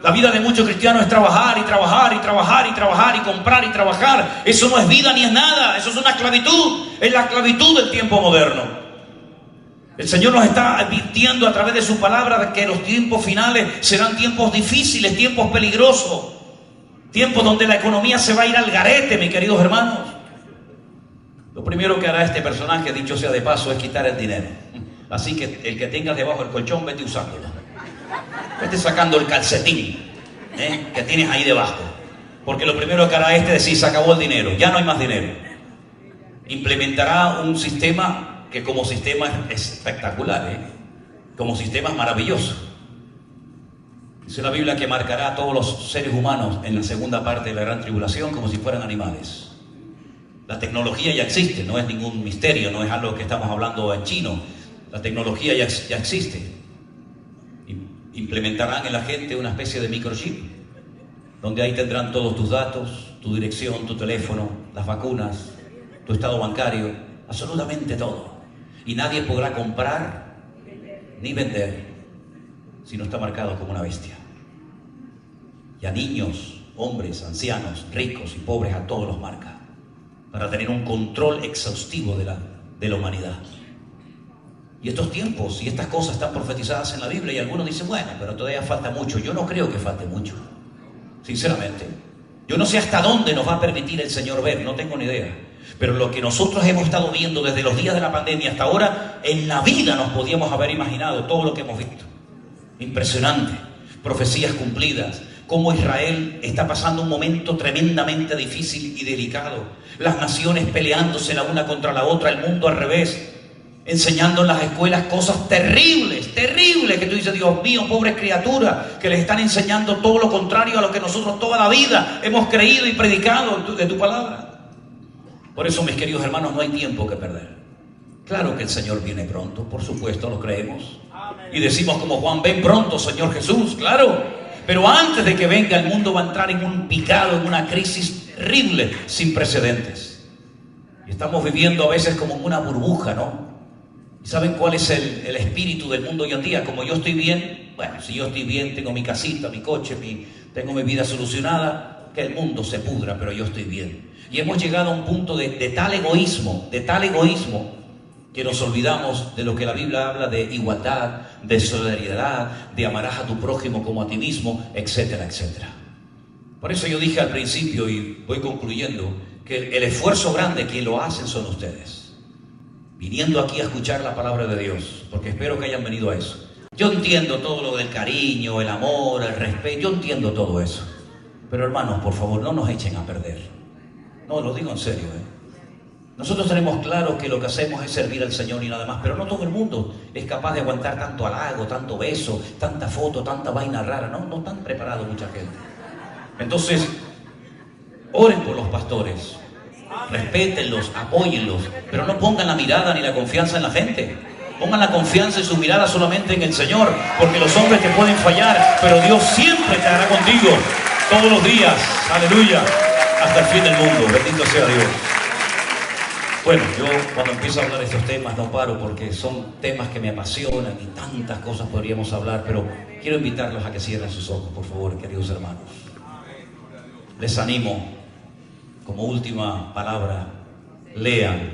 La vida de muchos cristianos es trabajar y trabajar y trabajar y trabajar y comprar y trabajar. Eso no es vida ni es nada. Eso es una esclavitud. Es la esclavitud del tiempo moderno. El Señor nos está advirtiendo a través de su palabra de que los tiempos finales serán tiempos difíciles, tiempos peligrosos, tiempos donde la economía se va a ir al garete, mis queridos hermanos. Lo primero que hará este personaje, dicho sea de paso, es quitar el dinero. Así que el que tengas debajo del colchón, vete usándolo. Vete sacando el calcetín que tienes ahí debajo. Porque lo primero que hará es decir, se acabó el dinero, ya no hay más dinero. Implementará un sistema que como sistema es espectacular, como sistema es maravilloso. Dice la Biblia que marcará a todos los seres humanos en la segunda parte de la gran tribulación como si fueran animales. La tecnología ya existe, no es ningún misterio, no es algo que estamos hablando en chino. La tecnología ya existe. Implementarán en la gente una especie de microchip, donde ahí tendrán todos tus datos, tu dirección, tu teléfono, las vacunas, tu estado bancario, absolutamente todo. Y nadie podrá comprar ni vender si no está marcado como una bestia. Y a niños, hombres, ancianos, ricos y pobres, a todos los marca, para tener un control exhaustivo de la humanidad. Y estos tiempos y estas cosas están profetizadas en la Biblia y algunos dicen, bueno, pero todavía falta mucho. Yo no creo que falte mucho, sinceramente. Yo no sé hasta dónde nos va a permitir el Señor ver, no tengo ni idea. Pero lo que nosotros hemos estado viendo desde los días de la pandemia hasta ahora, en la vida nos podíamos haber imaginado todo lo que hemos visto. Impresionante. Profecías cumplidas, cómo Israel está pasando un momento tremendamente difícil y delicado. Las naciones peleándose la una contra la otra, el mundo al revés, enseñando en las escuelas cosas terribles, terribles, que tú dices, Dios mío, pobres criaturas, que les están enseñando todo lo contrario a lo que nosotros toda la vida hemos creído y predicado de tu palabra. Por eso, mis queridos hermanos, no hay tiempo que perder. Claro que el Señor viene pronto, por supuesto, lo creemos. Y decimos como Juan, ven pronto, Señor Jesús, claro. Pero antes de que venga, el mundo va a entrar en un picado, en una crisis terrible, sin precedentes. Y estamos viviendo a veces como en una burbuja, ¿no? ¿Y saben cuál es el espíritu del mundo hoy en día? Como yo estoy bien, bueno, si yo estoy bien, tengo mi casita, mi coche, tengo mi vida solucionada, que el mundo se pudra, pero yo estoy bien. Y hemos llegado a un punto de tal egoísmo, que nos olvidamos de lo que la Biblia habla de igualdad, de solidaridad, de amarás a tu prójimo como a ti mismo, etcétera, etcétera. Por eso yo dije al principio, y voy concluyendo, que el esfuerzo grande, quien lo hacen son ustedes, viniendo aquí a escuchar la palabra de Dios, porque espero que hayan venido a eso. Yo entiendo todo lo del cariño, el amor, el respeto, yo entiendo todo eso. Pero hermanos, por favor, no nos echen a perder. No, lo digo en serio, Nosotros tenemos claro que lo que hacemos es servir al Señor y nada más, pero no todo el mundo es capaz de aguantar tanto halago, tanto beso, tanta foto, tanta vaina rara. No están preparados mucha gente. Entonces, oren por los pastores, respétenlos, apóyenlos, pero no pongan la mirada ni la confianza en la gente. Pongan la confianza y su mirada solamente en el Señor, porque los hombres te pueden fallar, pero Dios siempre estará contigo todos los días. Aleluya, hasta el fin del mundo. Bendito sea Dios. Bueno, yo cuando empiezo a hablar de estos temas no paro, porque son temas que me apasionan y tantas cosas podríamos hablar, pero quiero invitarlos a que cierren sus ojos, por favor, queridos hermanos. Les animo, como última palabra, lean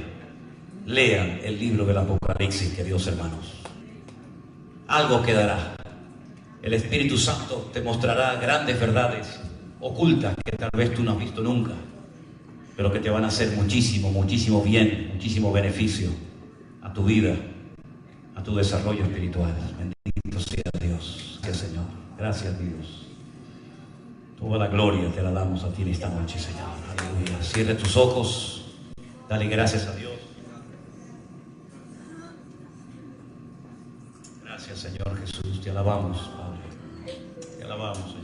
el libro del Apocalipsis, queridos hermanos. Algo quedará. El Espíritu Santo te mostrará grandes verdades ocultas que tal vez tú no has visto nunca, pero que te van a hacer muchísimo, muchísimo bien, muchísimo beneficio a tu vida, a tu desarrollo espiritual. Bendito sea Dios. Gracias, Señor. Gracias, Dios. Toda la gloria te la damos a ti en esta noche, Señor. Aleluya. Cierre tus ojos. Dale gracias a Dios. Gracias, Señor Jesús. Te alabamos, Padre. Te alabamos, Señor.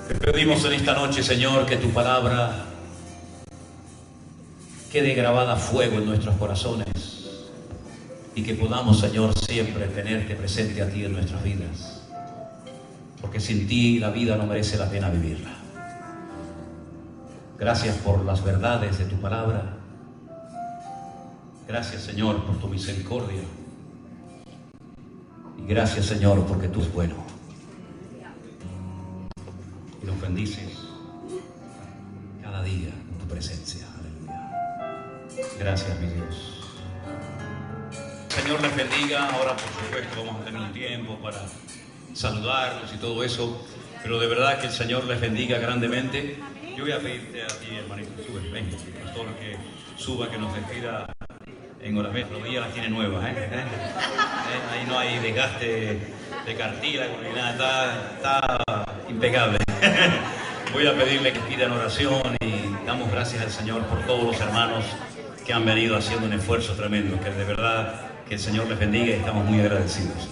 Te pedimos en esta noche, Señor, que tu palabra quede grabada a fuego en nuestros corazones y que podamos, Señor, siempre tenerte presente a ti en nuestras vidas, porque sin ti la vida no merece la pena vivirla. Gracias por las verdades de tu palabra. Gracias, Señor, por tu misericordia. Y gracias, Señor, porque tú eres bueno. Y nos bendices cada día con tu presencia. Aleluya. Gracias, mi Dios. Señor les bendiga. Ahora, por supuesto, vamos a tener un tiempo para saludarlos y todo eso, pero de verdad que el Señor les bendiga grandemente. Yo voy a pedirte a ti, hermanito, sube, ven, pastor, que suba, que nos despida en oración. Las rodillas las tiene nuevas, ahí no hay desgaste de cartílago ni nada, está impecable. Voy a pedirle que pida en oración y damos gracias al Señor por todos los hermanos que han venido haciendo un esfuerzo tremendo, que de verdad que el Señor les bendiga y estamos muy agradecidos.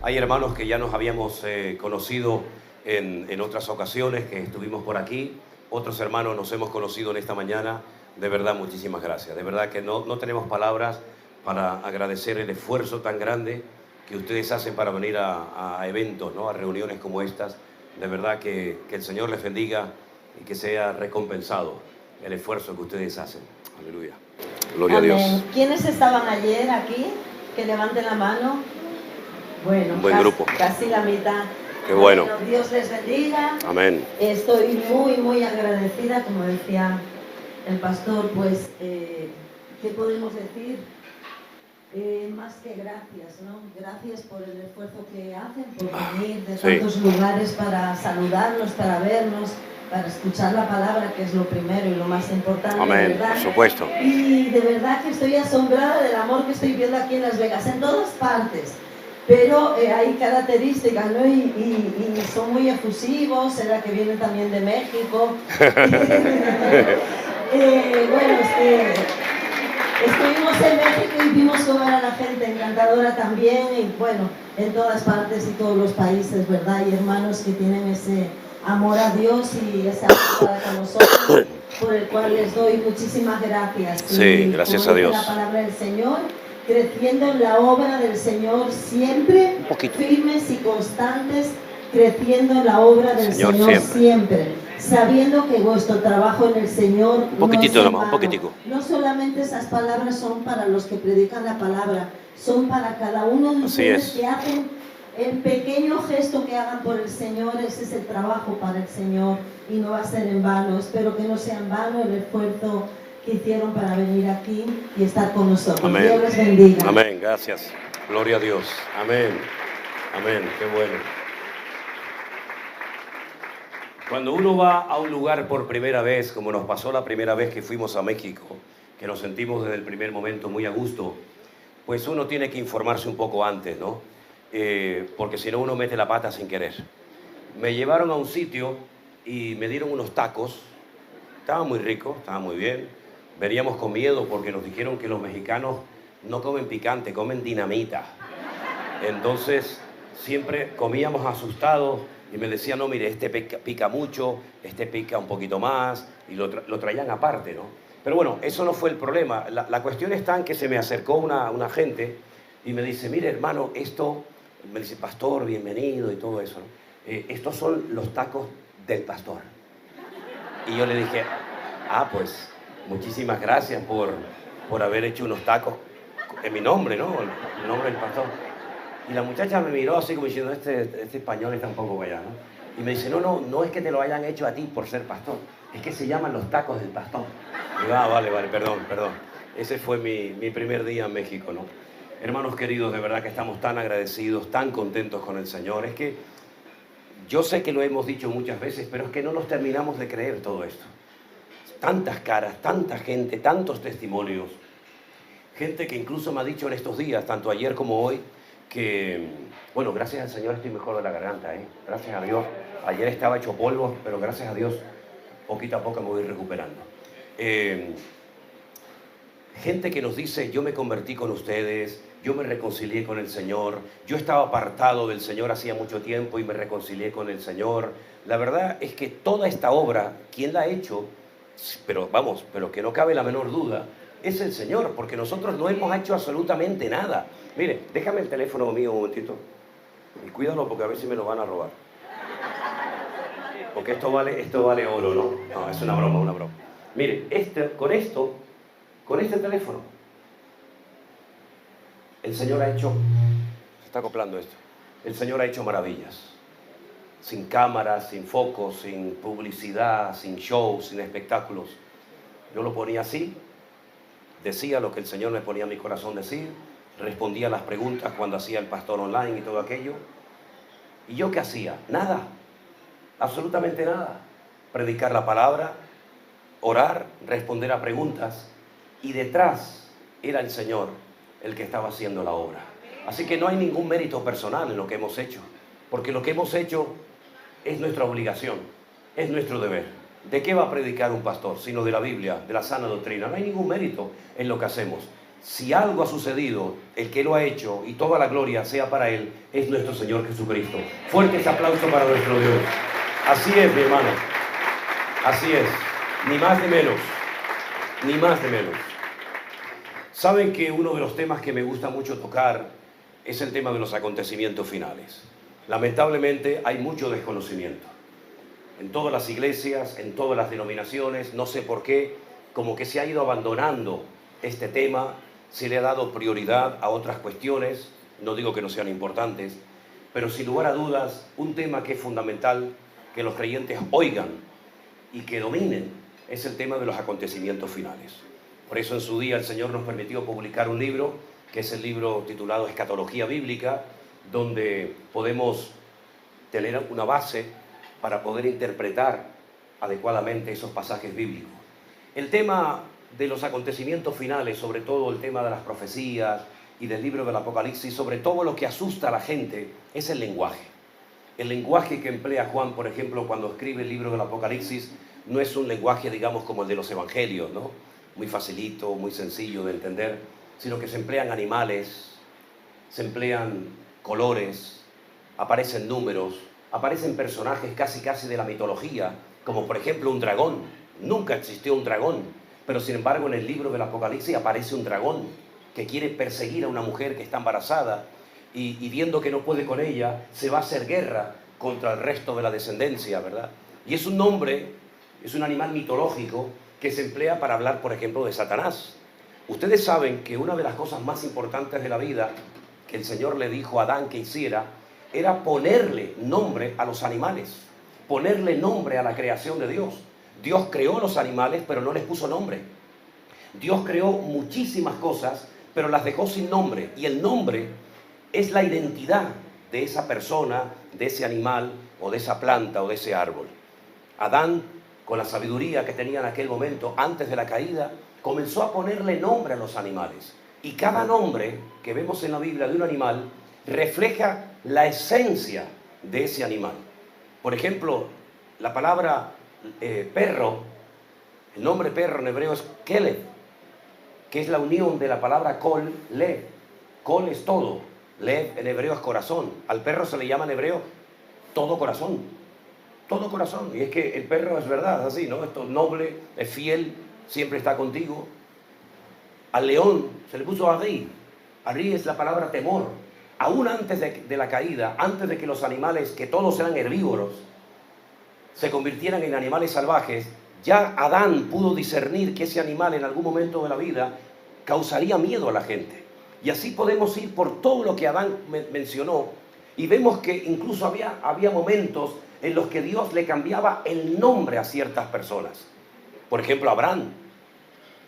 Hay hermanos que ya nos habíamos conocido en otras ocasiones que estuvimos por aquí. Otros hermanos nos hemos conocido en esta mañana. De verdad, muchísimas gracias. De verdad que no tenemos palabras para agradecer el esfuerzo tan grande que ustedes hacen para venir a eventos, ¿no? A reuniones como estas. De verdad que el Señor les bendiga y que sea recompensado el esfuerzo que ustedes hacen. Aleluya. Gloria Amén. a Dios. ¿Quiénes estaban ayer aquí? Que levanten la mano. Bueno, Un buen grupo. Casi la mitad. Qué bueno. Dios les bendiga. Amén. Estoy muy agradecida, como decía el pastor, pues, ¿qué podemos decir? Más que gracias, ¿no? Gracias por el esfuerzo que hacen, por venir de tantos lugares para saludarnos, para vernos, para escuchar la palabra, que es lo primero y lo más importante. Amén, ¿verdad? por supuesto. Y de verdad que estoy asombrada del amor que estoy viendo aquí en Las Vegas, en todas partes. Pero hay características, ¿no? Y son muy efusivos, será que vienen también de México. Bueno, estuvimos en México y vimos cómo era la gente encantadora también, y bueno, en todas partes y todos los países, ¿verdad? Hay hermanos que tienen ese amor a Dios y ese amor para con nosotros, por el cual les doy muchísimas gracias. Sí, gracias a Dios. La palabra del Señor, creciendo en la obra del Señor siempre, firmes y constantes, creciendo en la obra del Señor siempre, sabiendo que vuestro trabajo en el Señor un poquitito nomás, un poquitico. No solamente esas palabras son para los que predican la palabra, son para cada uno de ustedes que hacen el pequeño gesto que hagan por el Señor. Ese es el trabajo para el Señor y no va a ser en vano. Espero que no sea en vano el esfuerzo que hicieron para venir aquí y estar con nosotros. Amén. Dios les bendiga. Amén, gracias. Gloria a Dios. Amén. Amén, qué bueno. Cuando uno va a un lugar por primera vez, como nos pasó la primera vez que fuimos a México, que nos sentimos desde el primer momento muy a gusto, pues uno tiene que informarse un poco antes, ¿no? Porque si no uno mete la pata sin querer. Me llevaron a un sitio y me dieron unos tacos. Estaban muy ricos, estaban muy bien. Veníamos con miedo porque nos dijeron que los mexicanos no comen picante, comen dinamita. Entonces siempre comíamos asustados y me decían, no, mire, este pica mucho, este pica un poquito más, y lo traían aparte, ¿no? Pero bueno, eso no fue el problema. La cuestión está en que se me acercó una gente y me dice, mire, hermano, esto, me dice, pastor, bienvenido y todo eso, ¿no? Estos son los tacos del pastor. Y yo le dije, pues muchísimas gracias por haber hecho unos tacos en mi nombre, ¿no? El nombre del pastor. Y la muchacha me miró así como diciendo, este español está un poco para allá, ¿no? Y me dice, no es que te lo hayan hecho a ti por ser pastor, es que se llaman los tacos del pastor. Y digo, vale, perdón. Ese fue mi primer día en México, ¿no? Hermanos queridos, de verdad que estamos tan agradecidos, tan contentos con el Señor. Es que yo sé que lo hemos dicho muchas veces, pero es que no nos terminamos de creer todo esto. Tantas caras, tanta gente, tantos testimonios. Gente que incluso me ha dicho en estos días, tanto ayer como hoy, que, bueno, gracias al Señor estoy mejor de la garganta, ¿eh? Gracias a Dios. Ayer estaba hecho polvo, pero gracias a Dios, poquito a poco me voy recuperando. Gente que nos dice, yo me convertí con ustedes, yo me reconcilié con el Señor, yo estaba apartado del Señor hacía mucho tiempo y me reconcilié con el Señor. La verdad es que toda esta obra, ¿quién la ha hecho? Pero que no cabe la menor duda, es el Señor, porque nosotros no hemos hecho absolutamente nada. Mire, déjame el teléfono mío un momentito y cuídalo porque a ver si me lo van a robar. Porque esto vale oro, ¿no? No, es una broma. Mire, con este teléfono, el Señor ha hecho, se está acoplando esto, el Señor ha hecho maravillas. Sin cámaras, sin focos, sin publicidad, sin shows, sin espectáculos. Yo lo ponía así, decía lo que el Señor me ponía en mi corazón decir, respondía a las preguntas cuando hacía el pastor online y todo aquello. ¿Y yo qué hacía? Nada, absolutamente nada. Predicar la palabra, orar, responder a preguntas, y detrás era el Señor el que estaba haciendo la obra. Así que no hay ningún mérito personal en lo que hemos hecho, porque lo que hemos hecho es nuestra obligación, es nuestro deber. ¿De qué va a predicar un pastor? Sino de la Biblia, de la sana doctrina. No hay ningún mérito en lo que hacemos. Si algo ha sucedido, el que lo ha hecho y toda la gloria sea para Él, es nuestro Señor Jesucristo. Fuertes aplausos para nuestro Dios. Así es, mi hermano. Así es. Ni más ni menos. Ni más ni menos. Saben que uno de los temas que me gusta mucho tocar es el tema de los acontecimientos finales. Lamentablemente hay mucho desconocimiento. En todas las iglesias, en todas las denominaciones, no sé por qué, como que se ha ido abandonando este tema, se le ha dado prioridad a otras cuestiones, no digo que no sean importantes, pero sin lugar a dudas, un tema que es fundamental que los creyentes oigan y que dominen es el tema de los acontecimientos finales. Por eso en su día el Señor nos permitió publicar un libro, que es el libro titulado Escatología Bíblica, donde podemos tener una base para poder interpretar adecuadamente esos pasajes bíblicos. El tema de los acontecimientos finales, sobre todo el tema de las profecías y del libro del Apocalipsis, sobre todo lo que asusta a la gente, es el lenguaje. El lenguaje que emplea Juan, por ejemplo, cuando escribe el libro del Apocalipsis, no es un lenguaje, digamos, como el de los evangelios, ¿no? Muy facilito, muy sencillo de entender, sino que se emplean animales, se emplean colores, aparecen números, aparecen personajes casi de la mitología, como por ejemplo un dragón. Nunca existió un dragón, pero sin embargo en el libro del Apocalipsis aparece un dragón que quiere perseguir a una mujer que está embarazada y viendo que no puede con ella, se va a hacer guerra contra el resto de la descendencia, ¿verdad? Y es un nombre, es un animal mitológico que se emplea para hablar, por ejemplo, de Satanás. Ustedes saben que una de las cosas más importantes de la vida que el Señor le dijo a Adán que hiciera era ponerle nombre a los animales, ponerle nombre a la creación de Dios. Dios creó los animales, pero no les puso nombre. Dios creó muchísimas cosas, pero las dejó sin nombre. Y el nombre es la identidad de esa persona, de ese animal, o de esa planta, o de ese árbol. Adán, con la sabiduría que tenía en aquel momento, antes de la caída, comenzó a ponerle nombre a los animales. Y cada nombre que vemos en la Biblia de un animal refleja la esencia de ese animal. Por ejemplo, la palabra perro, el nombre perro en hebreo es keleb, que es la unión de la palabra kol, lev. Kol es todo, lev en hebreo es corazón. Al perro se le llama en hebreo todo corazón, todo corazón. Y es que el perro es verdad, es así, ¿no? Esto es noble, es fiel, siempre está contigo. Al león se le puso Ari. Ari es la palabra temor. Aún antes de la caída, antes de que los animales, que todos eran herbívoros, se convirtieran en animales salvajes, ya Adán pudo discernir que ese animal en algún momento de la vida causaría miedo a la gente. Y así podemos ir por todo lo que Adán mencionó, y vemos que incluso había momentos en los que Dios le cambiaba el nombre a ciertas personas. Por ejemplo, Abraham.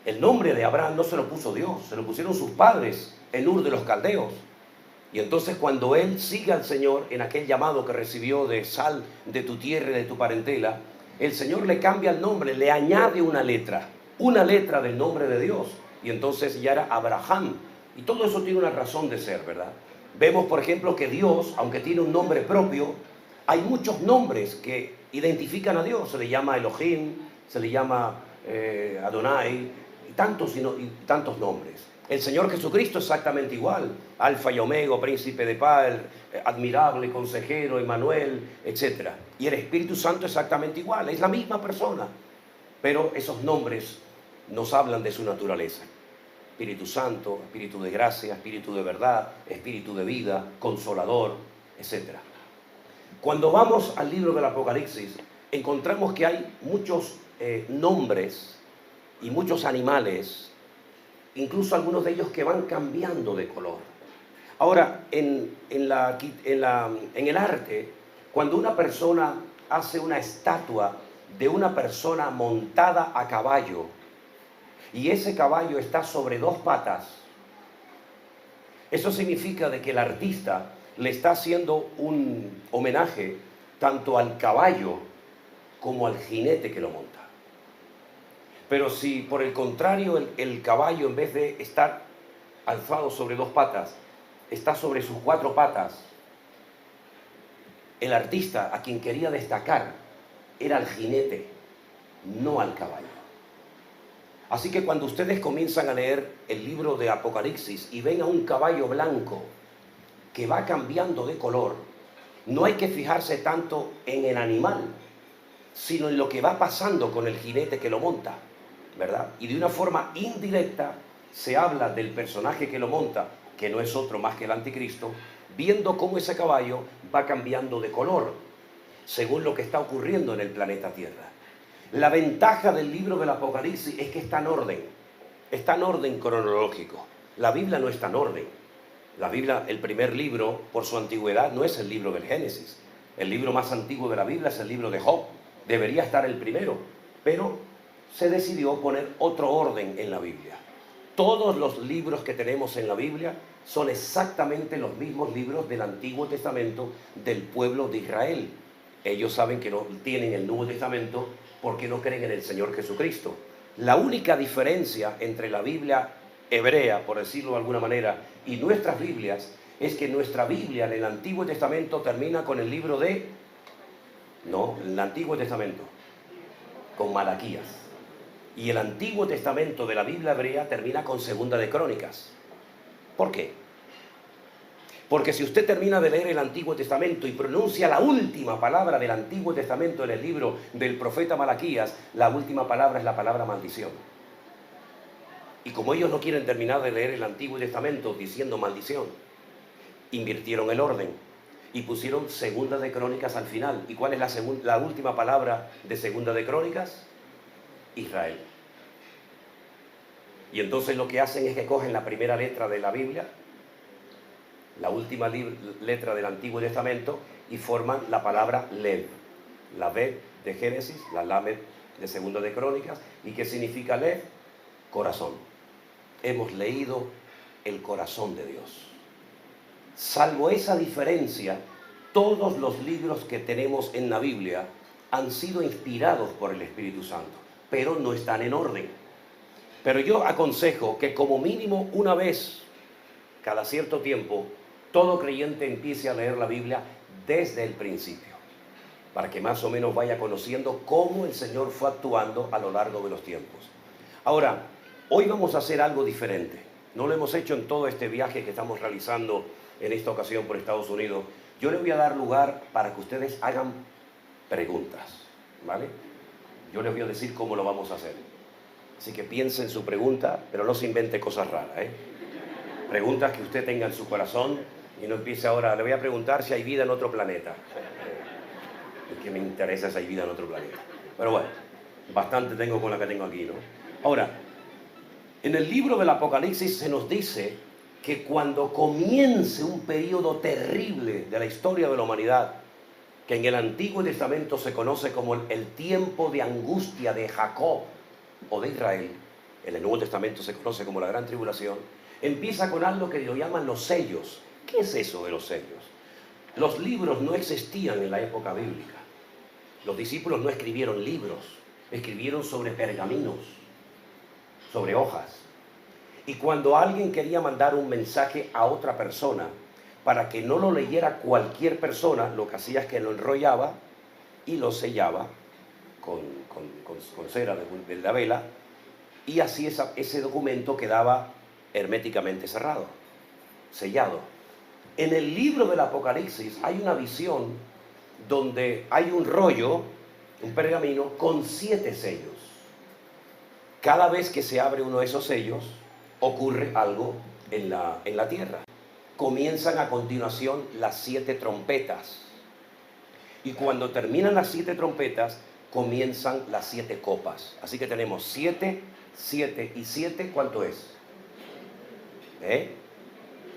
El nombre de Abraham no se lo puso Dios, se lo pusieron sus padres en Ur de los Caldeos. Y entonces cuando él sigue al Señor en aquel llamado que recibió de sal de tu tierra y de tu parentela, el Señor le cambia el nombre, le añade una letra del nombre de Dios. Y entonces ya era Abraham. Y todo eso tiene una razón de ser, ¿verdad? Vemos, por ejemplo, que Dios, aunque tiene un nombre propio, hay muchos nombres que identifican a Dios. Se le llama Elohim, se le llama Adonai, y tantos nombres. El Señor Jesucristo exactamente igual, Alfa y Omega, Príncipe de paz, Admirable, Consejero, Emmanuel, etc. Y el Espíritu Santo exactamente igual, es la misma persona, pero esos nombres nos hablan de su naturaleza. Espíritu Santo, Espíritu de gracia, Espíritu de verdad, Espíritu de vida, Consolador, etc. Cuando vamos al libro del Apocalipsis, encontramos que hay muchos nombres y muchos animales, incluso algunos de ellos que van cambiando de color. Ahora, en el arte, cuando una persona hace una estatua de una persona montada a caballo, y ese caballo está sobre dos patas, eso significa de que el artista le está haciendo un homenaje tanto al caballo como al jinete que lo monta. Pero si por el contrario el caballo, en vez de estar alzado sobre dos patas, está sobre sus cuatro patas, el artista a quien quería destacar era al jinete, no al caballo. Así que cuando ustedes comienzan a leer el libro de Apocalipsis y ven a un caballo blanco que va cambiando de color, no hay que fijarse tanto en el animal, sino en lo que va pasando con el jinete que lo monta, ¿verdad? Y de una forma indirecta se habla del personaje que lo monta, que no es otro más que el anticristo, viendo cómo ese caballo va cambiando de color, según lo que está ocurriendo en el planeta Tierra. La ventaja del libro del Apocalipsis es que está en orden cronológico. La Biblia no está en orden. La Biblia, el primer libro, por su antigüedad, no es el libro del Génesis. El libro más antiguo de la Biblia es el libro de Job. Debería estar el primero, pero se decidió poner otro orden en la Biblia. Todos los libros que tenemos en la Biblia son exactamente los mismos libros del Antiguo Testamento del pueblo de Israel. Ellos saben que no tienen el Nuevo Testamento porque no creen en el Señor Jesucristo. La única diferencia entre la Biblia hebrea, por decirlo de alguna manera, y nuestras Biblias, es que nuestra Biblia en el Antiguo Testamento termina con el libro de... No, el Antiguo Testamento, con Malaquías. Y el Antiguo Testamento de la Biblia hebrea termina con Segunda de Crónicas. ¿Por qué? Porque si usted termina de leer el Antiguo Testamento y pronuncia la última palabra del Antiguo Testamento en el libro del profeta Malaquías, la última palabra es la palabra maldición. Y como ellos no quieren terminar de leer el Antiguo Testamento diciendo maldición, invirtieron el orden y pusieron Segunda de Crónicas al final. ¿Y cuál es la última palabra de Segunda de Crónicas? Israel. Y entonces lo que hacen es que cogen la primera letra de la Biblia, la última letra del Antiguo Testamento, y forman la palabra Lev. La Bet de Génesis, la Lamed de Segunda de Crónicas. ¿Y qué significa Lev? Corazón. Hemos leído el corazón de Dios. Salvo esa diferencia, todos los libros que tenemos en la Biblia han sido inspirados por el Espíritu Santo, pero no están en orden. Pero yo aconsejo que como mínimo una vez cada cierto tiempo, todo creyente empiece a leer la Biblia desde el principio, para que más o menos vaya conociendo cómo el Señor fue actuando a lo largo de los tiempos. Ahora, hoy vamos a hacer algo diferente. No lo hemos hecho en todo este viaje que estamos realizando en esta ocasión por Estados Unidos. Yo le voy a dar lugar para que ustedes hagan preguntas, ¿vale? Yo les voy a decir cómo lo vamos a hacer. Así que piensen su pregunta, pero no se invente cosas raras, ¿eh? Preguntas que usted tenga en su corazón y no empiece ahora, le voy a preguntar si hay vida en otro planeta. Es que me interesa si hay vida en otro planeta. Pero bueno, bastante tengo con la que tengo aquí, ¿no? Ahora, en el libro del Apocalipsis se nos dice que cuando comience un periodo terrible de la historia de la humanidad, que en el Antiguo Testamento se conoce como el tiempo de angustia de Jacob o de Israel, en el Nuevo Testamento se conoce como la Gran Tribulación, empieza con algo que lo llaman los sellos. ¿Qué es eso de los sellos? Los libros no existían en la época bíblica. Los discípulos no escribieron libros, escribieron sobre pergaminos, sobre hojas. Y cuando alguien quería mandar un mensaje a otra persona, para que no lo leyera cualquier persona, lo que hacía es que lo enrollaba y lo sellaba con cera de la vela, y así ese documento quedaba herméticamente cerrado, sellado. En el libro del Apocalipsis hay una visión donde hay un rollo, un pergamino con 7 sellos. Cada vez que se abre uno de esos sellos, ocurre algo en la tierra. Comienzan a continuación las 7 trompetas. Y cuando terminan las 7 trompetas, comienzan las 7 copas. Así que tenemos 7, 7 y 7, ¿cuánto es?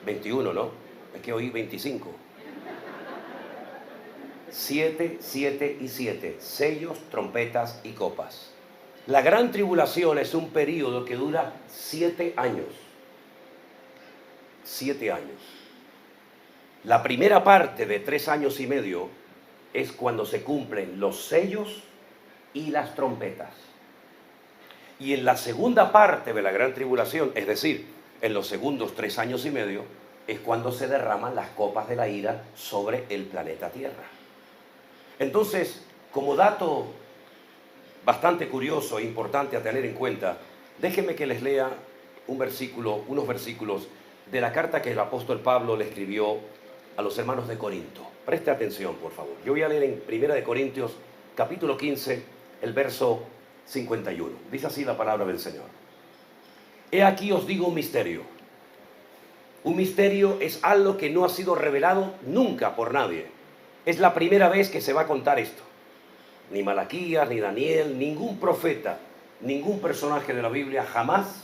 21, ¿no? Es que oí 25. 7, 7 y 7. Sellos, trompetas y copas. La gran tribulación es un periodo que dura 7 años. 7 años. La primera parte de 3 años y medio es cuando se cumplen los sellos y las trompetas. Y en la segunda parte de la gran tribulación, es decir, en los segundos 3 años y medio, es cuando se derraman las copas de la ira sobre el planeta Tierra. Entonces, como dato bastante curioso e importante a tener en cuenta, Déjenme que les lea unos versículos de la carta que el apóstol Pablo le escribió a los hermanos de Corinto. Preste atención, por favor. Yo voy a leer en 1 de Corintios, capítulo 15, el verso 51. Dice así la palabra del Señor. He aquí os digo un misterio. Un misterio es algo que no ha sido revelado nunca por nadie. Es la primera vez que se va a contar esto. Ni Malaquías, ni Daniel, ningún profeta, ningún personaje de la Biblia jamás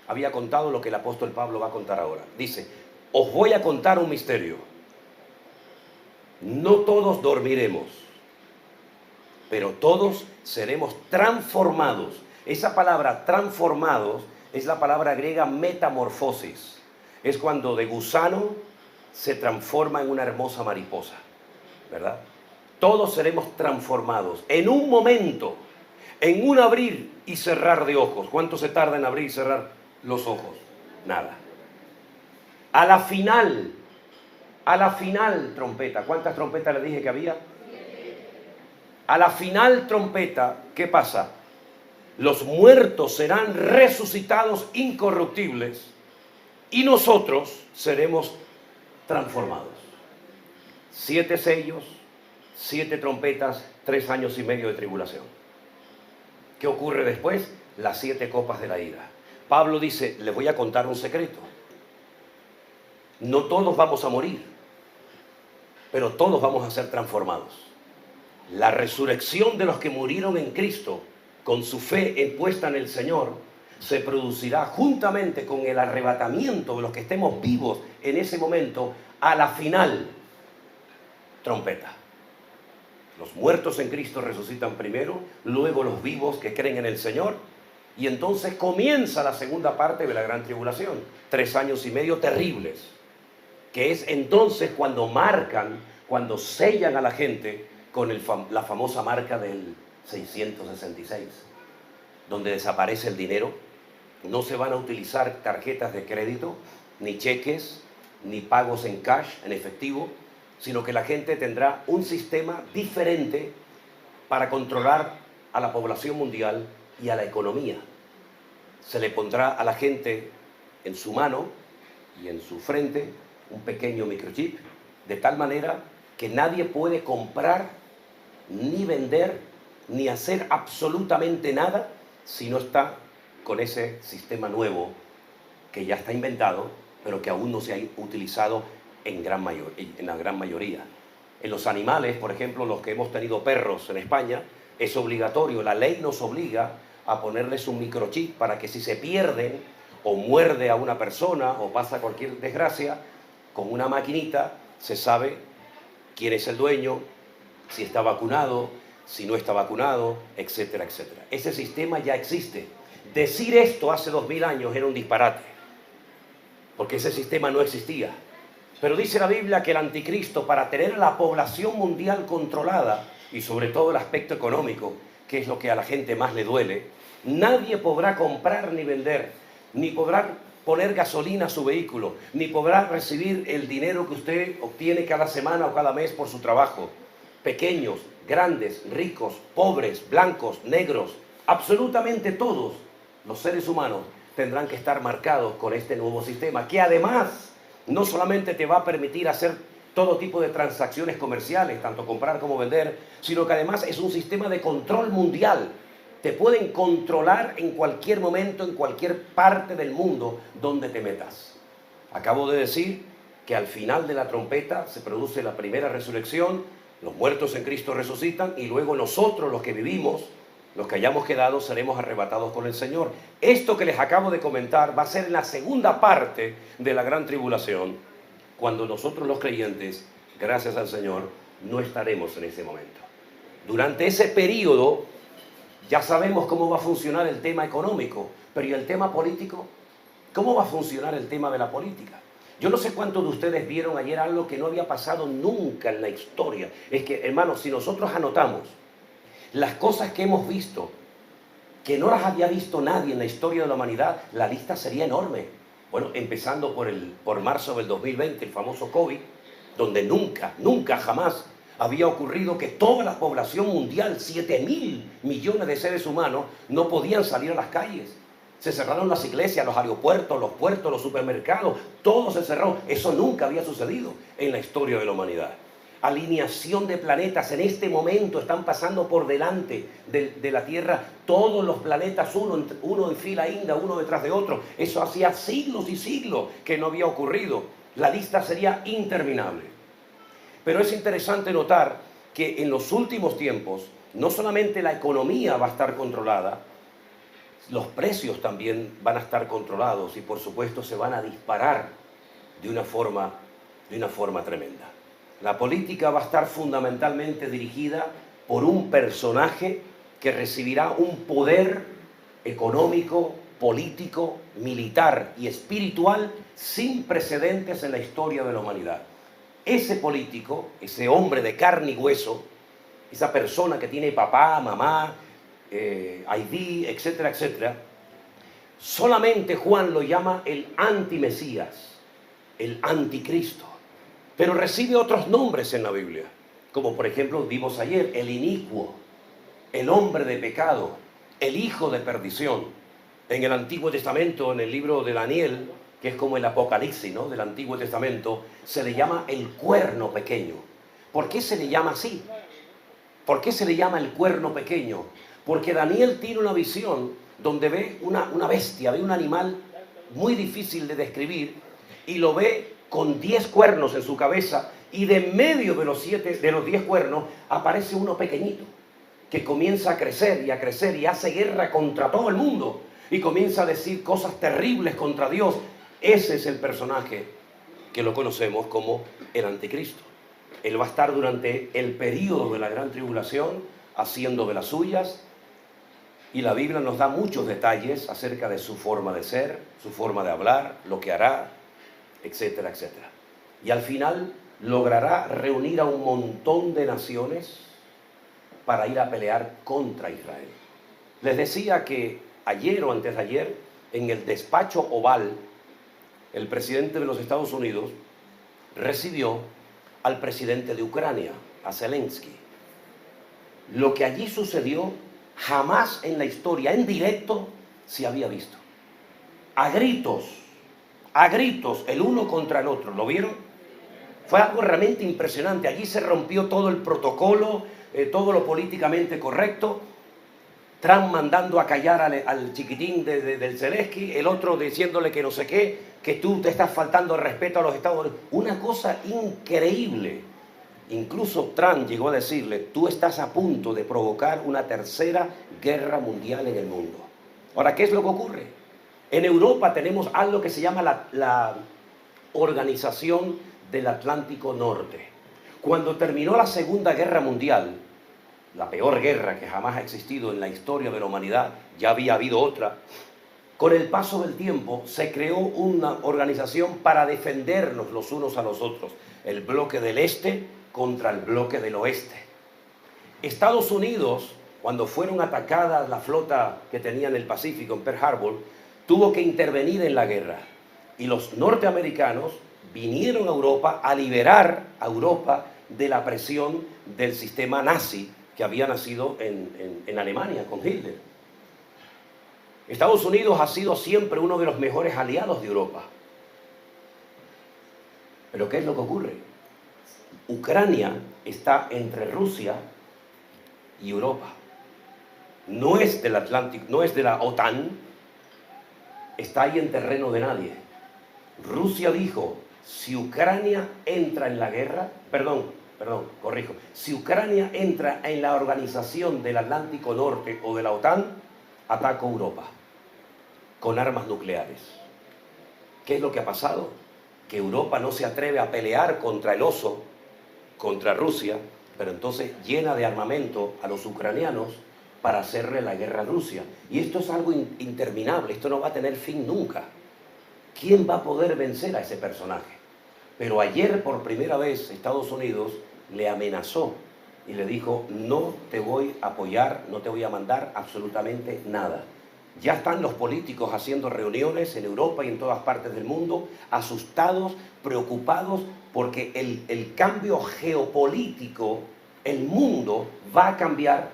había contado lo que el apóstol Pablo va a contar ahora. Dice, os voy a contar un misterio. No todos dormiremos, pero todos seremos transformados. Esa palabra transformados es la palabra griega metamorfosis. Es cuando de gusano se transforma en una hermosa mariposa, ¿verdad? Todos seremos transformados en un momento, en un abrir y cerrar de ojos. ¿Cuánto se tarda en abrir y cerrar los ojos? Nada. A la final trompeta. ¿Cuántas trompetas le dije que había? A la final trompeta, ¿qué pasa? Los muertos serán resucitados incorruptibles y nosotros seremos transformados. 7 sellos, 7 trompetas, 3 años y medio de tribulación. ¿Qué ocurre después? Las 7 copas de la ira. Pablo dice, les voy a contar un secreto. No todos vamos a morir, pero todos vamos a ser transformados. La resurrección de los que murieron en Cristo, con su fe puesta en el Señor, se producirá juntamente con el arrebatamiento de los que estemos vivos en ese momento a la final trompeta. Los muertos en Cristo resucitan primero, luego los vivos que creen en el Señor, y entonces comienza la segunda parte de la gran tribulación, 3 años y medio terribles, que es entonces cuando marcan, cuando sellan a la gente con la famosa marca del 666, donde desaparece el dinero. No se van a utilizar tarjetas de crédito, ni cheques, ni pagos en cash, en efectivo, sino que la gente tendrá un sistema diferente para controlar a la población mundial y a la economía. Se le pondrá a la gente en su mano y en su frente un pequeño microchip, de tal manera que nadie puede comprar, ni vender, ni hacer absolutamente nada si no está con ese sistema nuevo que ya está inventado, pero que aún no se ha utilizado en la gran mayoría. En los animales, por ejemplo, los que hemos tenido perros en España, es obligatorio, la ley nos obliga a ponerles un microchip para que si se pierden o muerde a una persona o pasa cualquier desgracia, con una maquinita se sabe quién es el dueño, si está vacunado, si no está vacunado, etcétera, etcétera. Ese sistema ya existe. Decir esto hace 2000 años era un disparate, porque ese sistema no existía. Pero dice la Biblia que el anticristo, para tener a la población mundial controlada, y sobre todo el aspecto económico, que es lo que a la gente más le duele, nadie podrá comprar ni vender, ni podrá poner gasolina a su vehículo, ni podrá recibir el dinero que usted obtiene cada semana o cada mes por su trabajo. Pequeños, grandes, ricos, pobres, blancos, negros, absolutamente todos los seres humanos tendrán que estar marcados con este nuevo sistema, que además no solamente te va a permitir hacer todo tipo de transacciones comerciales, tanto comprar como vender, sino que además es un sistema de control mundial. Te pueden controlar en cualquier momento, en cualquier parte del mundo donde te metas. Acabo de decir que al final de la trompeta se produce la primera resurrección, los muertos en Cristo resucitan y luego nosotros, los que vivimos, los que hayamos quedado, seremos arrebatados con el Señor. Esto que les acabo de comentar va a ser en la segunda parte de la gran tribulación, cuando nosotros los creyentes, gracias al Señor, no estaremos en ese momento. Durante ese periodo ya sabemos cómo va a funcionar el tema económico, pero ¿y el tema político? ¿Cómo va a funcionar el tema de la política? Yo no sé cuántos de ustedes vieron ayer algo que no había pasado nunca en la historia. Es que, hermanos, si nosotros anotamos las cosas que hemos visto, que no las había visto nadie en la historia de la humanidad, la lista sería enorme. Bueno, empezando por marzo del 2020, el famoso COVID, donde nunca jamás había ocurrido que toda la población mundial, 7.000 millones de seres humanos, no podían salir a las calles. Se cerraron las iglesias, los aeropuertos, los puertos, los supermercados, todo se cerró. Eso nunca había sucedido en la historia de la humanidad. Alineación de planetas. En este momento están pasando por delante de la Tierra todos los planetas, uno en fila india, uno detrás de otro. Eso hacía siglos y siglos que no había ocurrido. La lista sería interminable. Pero es interesante notar que en los últimos tiempos no solamente la economía va a estar controlada, los precios también van a estar controlados y por supuesto se van a disparar de una forma tremenda. La política va a estar fundamentalmente dirigida por un personaje que recibirá un poder económico, político, militar y espiritual sin precedentes en la historia de la humanidad. Ese político, ese hombre de carne y hueso, esa persona que tiene papá, mamá, ID, etcétera, etcétera, solamente Juan lo llama el antimesías, el anticristo, pero recibe otros nombres en la Biblia, como por ejemplo vimos ayer, el inicuo, el hombre de pecado, el hijo de perdición. En el Antiguo Testamento, en el libro de Daniel, que es como el Apocalipsis, ¿no?, del Antiguo Testamento, se le llama el cuerno pequeño. ¿Por qué se le llama así? ¿Por qué se le llama el cuerno pequeño? Porque Daniel tiene una visión donde ve una bestia, ve un animal muy difícil de describir y lo ve con 10 cuernos en su cabeza y de en medio de los 10 cuernos aparece uno pequeñito que comienza a crecer y hace guerra contra todo el mundo y comienza a decir cosas terribles contra Dios. Ese es el personaje que lo conocemos como el anticristo. Él va a estar durante el período de la gran tribulación haciendo de las suyas y la Biblia nos da muchos detalles acerca de su forma de ser, su forma de hablar, lo que hará, etcétera, etcétera. Y al final logrará reunir a un montón de naciones para ir a pelear contra Israel. Les decía que ayer o antes de ayer, en el despacho Oval, el presidente de los Estados Unidos recibió al presidente de Ucrania, a Zelensky. Lo que allí sucedió jamás en la historia, en directo, se había visto. A gritos, el uno contra el otro. ¿Lo vieron? Fue algo realmente impresionante. Allí se rompió todo el protocolo, todo lo políticamente correcto. Trump mandando a callar al chiquitín del Zelensky, el otro diciéndole que no sé qué, que tú te estás faltando el respeto a los Estados Unidos. Una cosa increíble. Incluso Trump llegó a decirle, tú estás a punto de provocar una tercera guerra mundial en el mundo. Ahora, ¿qué es lo que ocurre? En Europa tenemos algo que se llama la Organización del Atlántico Norte. Cuando terminó la Segunda Guerra Mundial, la peor guerra que jamás ha existido en la historia de la humanidad, ya había habido otra, con el paso del tiempo se creó una organización para defendernos los unos a los otros, el bloque del este contra el bloque del oeste. Estados Unidos, cuando fueron atacadas la flota que tenía en el Pacífico, en Pearl Harbor, tuvo que intervenir en la guerra. Y los norteamericanos vinieron a Europa a liberar a Europa de la presión del sistema nazi que había nacido en Alemania con Hitler. Estados Unidos ha sido siempre uno de los mejores aliados de Europa. Pero ¿qué es lo que ocurre? Ucrania está entre Rusia y Europa. No es del Atlántico, no es de la OTAN, está ahí en terreno de nadie. Rusia dijo, si Ucrania entra en la guerra, si Ucrania entra en la organización del Atlántico Norte o de la OTAN, ataco Europa con armas nucleares. ¿Qué es lo que ha pasado? Que Europa no se atreve a pelear contra el oso, contra Rusia, pero entonces llena de armamento a los ucranianos para hacerle la guerra a Rusia. Y esto es algo interminable, esto no va a tener fin nunca. ¿Quién va a poder vencer a ese personaje? Pero ayer por primera vez Estados Unidos le amenazó y le dijo, no te voy a apoyar, no te voy a mandar absolutamente nada. Ya están los políticos haciendo reuniones en Europa y en todas partes del mundo, asustados, preocupados, porque el cambio geopolítico, el mundo va a cambiar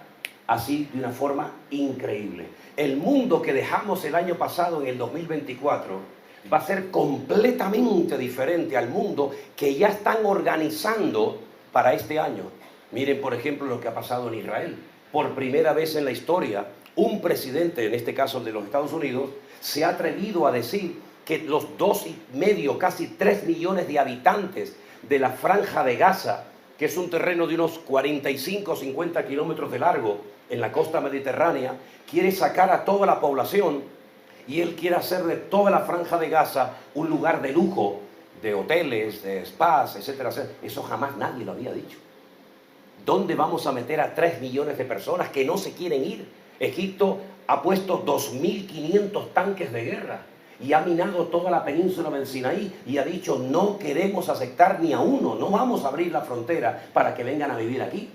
así de una forma increíble. El mundo que dejamos el año pasado, en el 2024, va a ser completamente diferente al mundo que ya están organizando para este año. Miren, por ejemplo, lo que ha pasado en Israel. Por primera vez en la historia, un presidente, en este caso de los Estados Unidos, se ha atrevido a decir que los 2,5, casi 3 millones de habitantes de la Franja de Gaza, que es un terreno de unos 45 o 50 kilómetros de largo en la costa mediterránea, quiere sacar a toda la población y él quiere hacer de toda la Franja de Gaza un lugar de lujo, de hoteles, de spas, etcétera, etcétera. Eso jamás nadie lo había dicho. ¿Dónde vamos a meter a 3 millones de personas que no se quieren ir? Egipto ha puesto 2.500 tanques de guerra y ha minado toda la península del Sinaí y ha dicho: no queremos aceptar ni a uno, no vamos a abrir la frontera para que vengan a vivir aquí.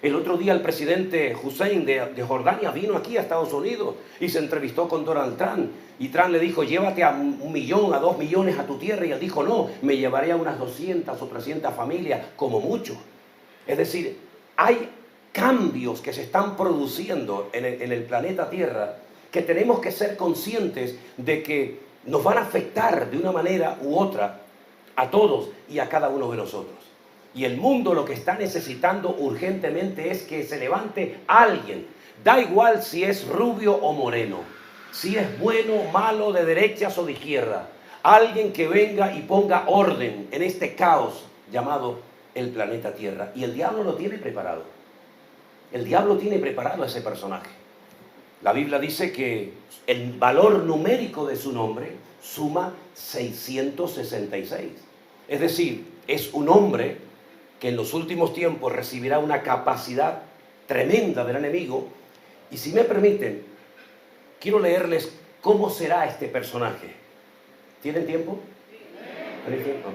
El otro día el presidente Hussein de Jordania vino aquí a Estados Unidos y se entrevistó con Donald Trump. Y Trump le dijo: llévate a 1 millón, a 2 millones a tu tierra. Y él dijo: no, me llevaré a unas 200 o 300 familias, como mucho. Es decir, hay cambios que se están produciendo en el planeta Tierra que tenemos que ser conscientes de que nos van a afectar de una manera u otra a todos y a cada uno de nosotros. Y el mundo lo que está necesitando urgentemente es que se levante alguien. Da igual si es rubio o moreno, si es bueno, malo, de derechas o de izquierda. Alguien que venga y ponga orden en este caos llamado el planeta Tierra. Y el diablo lo tiene preparado. El diablo tiene preparado a ese personaje. La Biblia dice que el valor numérico de su nombre suma 666. Es decir, es un hombre que en los últimos tiempos recibirá una capacidad tremenda del enemigo. Y si me permiten, quiero leerles cómo será este personaje. ¿Tienen tiempo? ¿Tienen tiempo?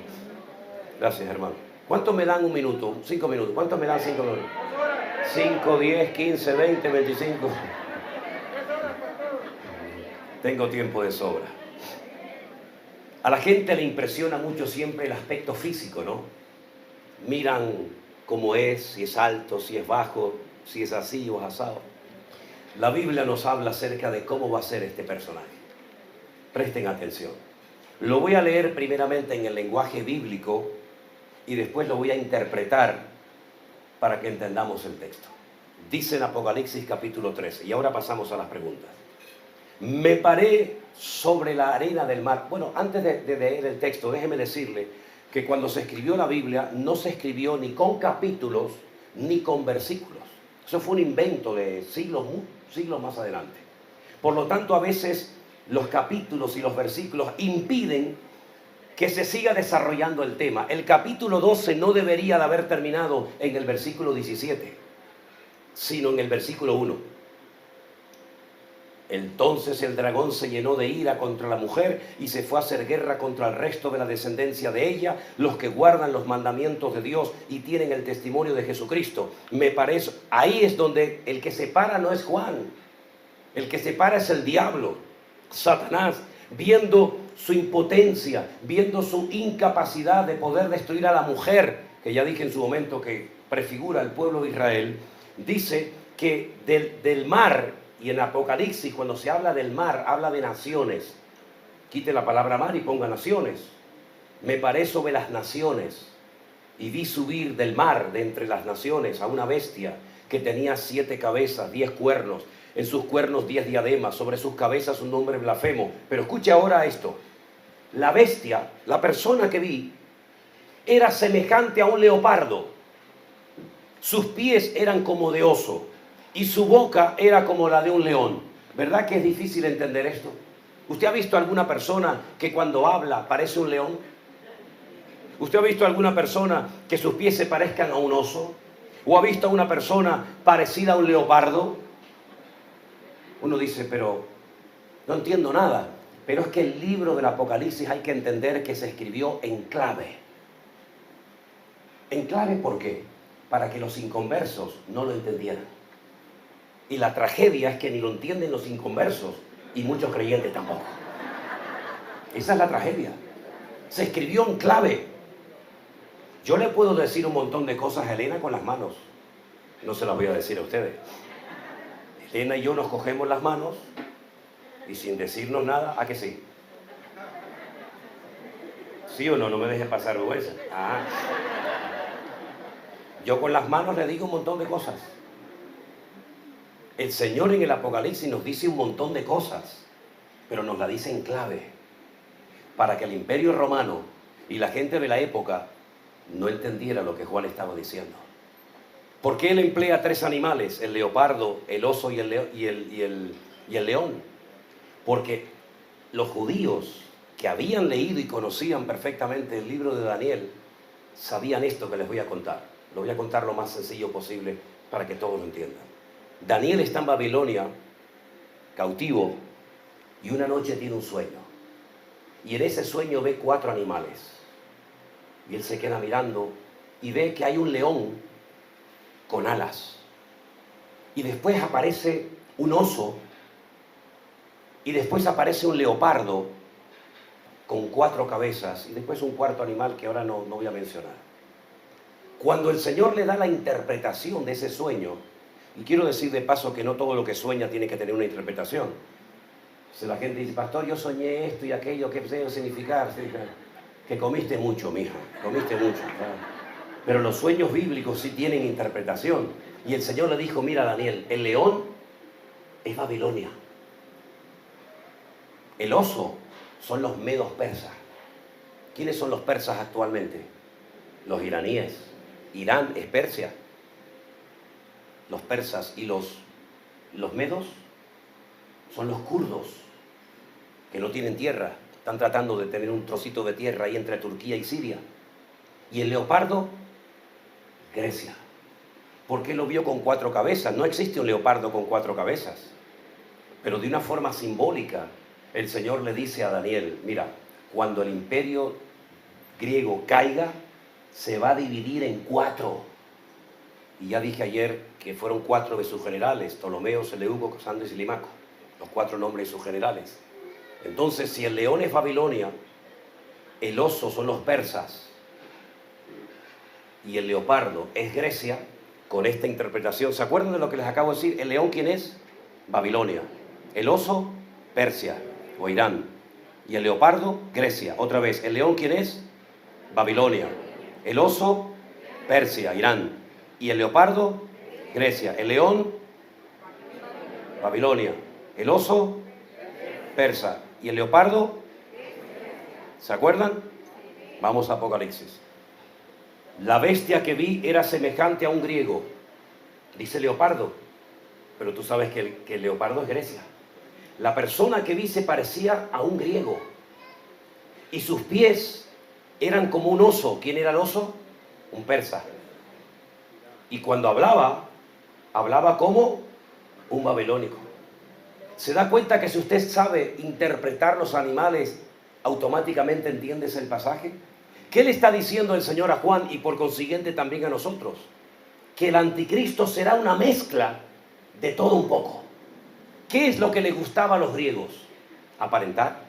Gracias, hermano. ¿Cuántos me dan un minuto? 5 minutos. ¿Cuántos me dan 5 minutos? 5, 10, 15, 20, 25. Tengo tiempo de sobra. A la gente le impresiona mucho siempre el aspecto físico, ¿no? Miran cómo es, si es alto, si es bajo, si es así o asado. La Biblia nos habla acerca de cómo va a ser este personaje. Presten atención. Lo voy a leer primeramente en el lenguaje bíblico y después lo voy a interpretar para que entendamos el texto. Dice en Apocalipsis capítulo 13, y ahora pasamos a las preguntas. Me paré sobre la arena del mar. Bueno, antes de leer el texto, déjeme decirle que cuando se escribió la Biblia no se escribió ni con capítulos ni con versículos. Eso fue un invento de siglos más adelante. Por lo tanto, a veces los capítulos y los versículos impiden que se siga desarrollando el tema. El capítulo 12 no debería de haber terminado en el versículo 17, sino en el versículo 1. Entonces el dragón se llenó de ira contra la mujer y se fue a hacer guerra contra el resto de la descendencia de ella, los que guardan los mandamientos de Dios y tienen el testimonio de Jesucristo. Me parece, ahí es donde el que se para no es Juan, el que se para es el diablo, Satanás, viendo su impotencia, viendo su incapacidad de poder destruir a la mujer, que ya dije en su momento que prefigura al pueblo de Israel. Dice que del mar, y en Apocalipsis cuando se habla del mar, habla de naciones. Quite la palabra mar y ponga naciones. Me paré sobre las naciones y vi subir del mar, de entre las naciones, a una bestia que tenía 7 cabezas, 10 cuernos. En sus cuernos 10 diademas, sobre sus cabezas un nombre blasfemo. Pero escuche ahora esto. La bestia, la persona que vi, era semejante a un leopardo. Sus pies eran como de oso y su boca era como la de un león. ¿Verdad que es difícil entender esto? ¿Usted ha visto alguna persona que cuando habla parece un león? ¿Usted ha visto alguna persona que sus pies se parezcan a un oso? ¿O ha visto a una persona parecida a un leopardo? Uno dice, pero no entiendo nada. Pero es que el libro del Apocalipsis hay que entender que se escribió en clave. ¿En clave por qué? Para que los inconversos no lo entendieran. Y la tragedia es que ni lo entienden los inconversos y muchos creyentes tampoco. Esa es la tragedia. Se escribió en clave. Yo le puedo decir un montón de cosas a Elena con las manos. No se las voy a decir a ustedes. Ena y yo nos cogemos las manos y sin decirnos nada, ¿a que sí? ¿Sí o no? No me dejes pasar vergüenza. Ah. Yo con las manos le digo un montón de cosas. El Señor en el Apocalipsis nos dice un montón de cosas, pero nos la dice en clave, para que el Imperio Romano y la gente de la época no entendiera lo que Juan estaba diciendo. ¿Por qué él emplea 3 animales? El leopardo, el oso y el león. Porque los judíos que habían leído y conocían perfectamente el libro de Daniel, sabían esto que les voy a contar. Lo voy a contar lo más sencillo posible para que todos lo entiendan. Daniel está en Babilonia, cautivo, y una noche tiene un sueño. Y en ese sueño ve 4 animales. Y él se queda mirando y ve que hay un león con alas. Y después aparece un oso. Y después aparece un leopardo con 4 cabezas. Y después un cuarto animal que ahora no voy a mencionar. Cuando el Señor le da la interpretación de ese sueño, y quiero decir de paso que no todo lo que sueña tiene que tener una interpretación. Si la gente dice, pastor, yo soñé esto y aquello, ¿qué debe significar? Que comiste mucho, mija, comiste mucho. ¿Sabes? Pero los sueños bíblicos sí tienen interpretación. Y el Señor le dijo, mira Daniel, el león es Babilonia. El oso son los medos persas. ¿Quiénes son los persas actualmente? Los iraníes. Irán es Persia. Los persas y los medos son los kurdos, que no tienen tierra. Están tratando de tener un trocito de tierra ahí entre Turquía y Siria. Y el leopardo, Grecia. ¿Por qué lo vio con 4 cabezas? No existe un leopardo con 4 cabezas. Pero de una forma simbólica, el Señor le dice a Daniel, mira, cuando el imperio griego caiga, se va a dividir en 4. Y ya dije ayer que fueron 4 de sus generales, Ptolomeo, Seleuco, Casandro y Limaco, los 4 nombres de sus generales. Entonces, si el león es Babilonia, el oso son los persas y el leopardo es Grecia, con esta interpretación, ¿se acuerdan de lo que les acabo de decir? ¿El león quién es? Babilonia. El oso, Persia o Irán. Y el leopardo, Grecia. Otra vez, ¿el león quién es? Babilonia. El oso, Persia, Irán. Y el leopardo, Grecia. El león, Babilonia. El oso, persa. Y el leopardo, ¿se acuerdan? Vamos a Apocalipsis. La bestia que vi era semejante a un griego. Dice leopardo, pero tú sabes que el leopardo es Grecia. La persona que vi se parecía a un griego. Y sus pies eran como un oso. ¿Quién era el oso? Un persa. Y cuando hablaba como un babilónico. ¿Se da cuenta que si usted sabe interpretar los animales, automáticamente entiendes el pasaje? ¿Qué le está diciendo el Señor a Juan y por consiguiente también a nosotros? Que el anticristo será una mezcla de todo un poco. ¿Qué es lo que les gustaba a los griegos? Aparentar.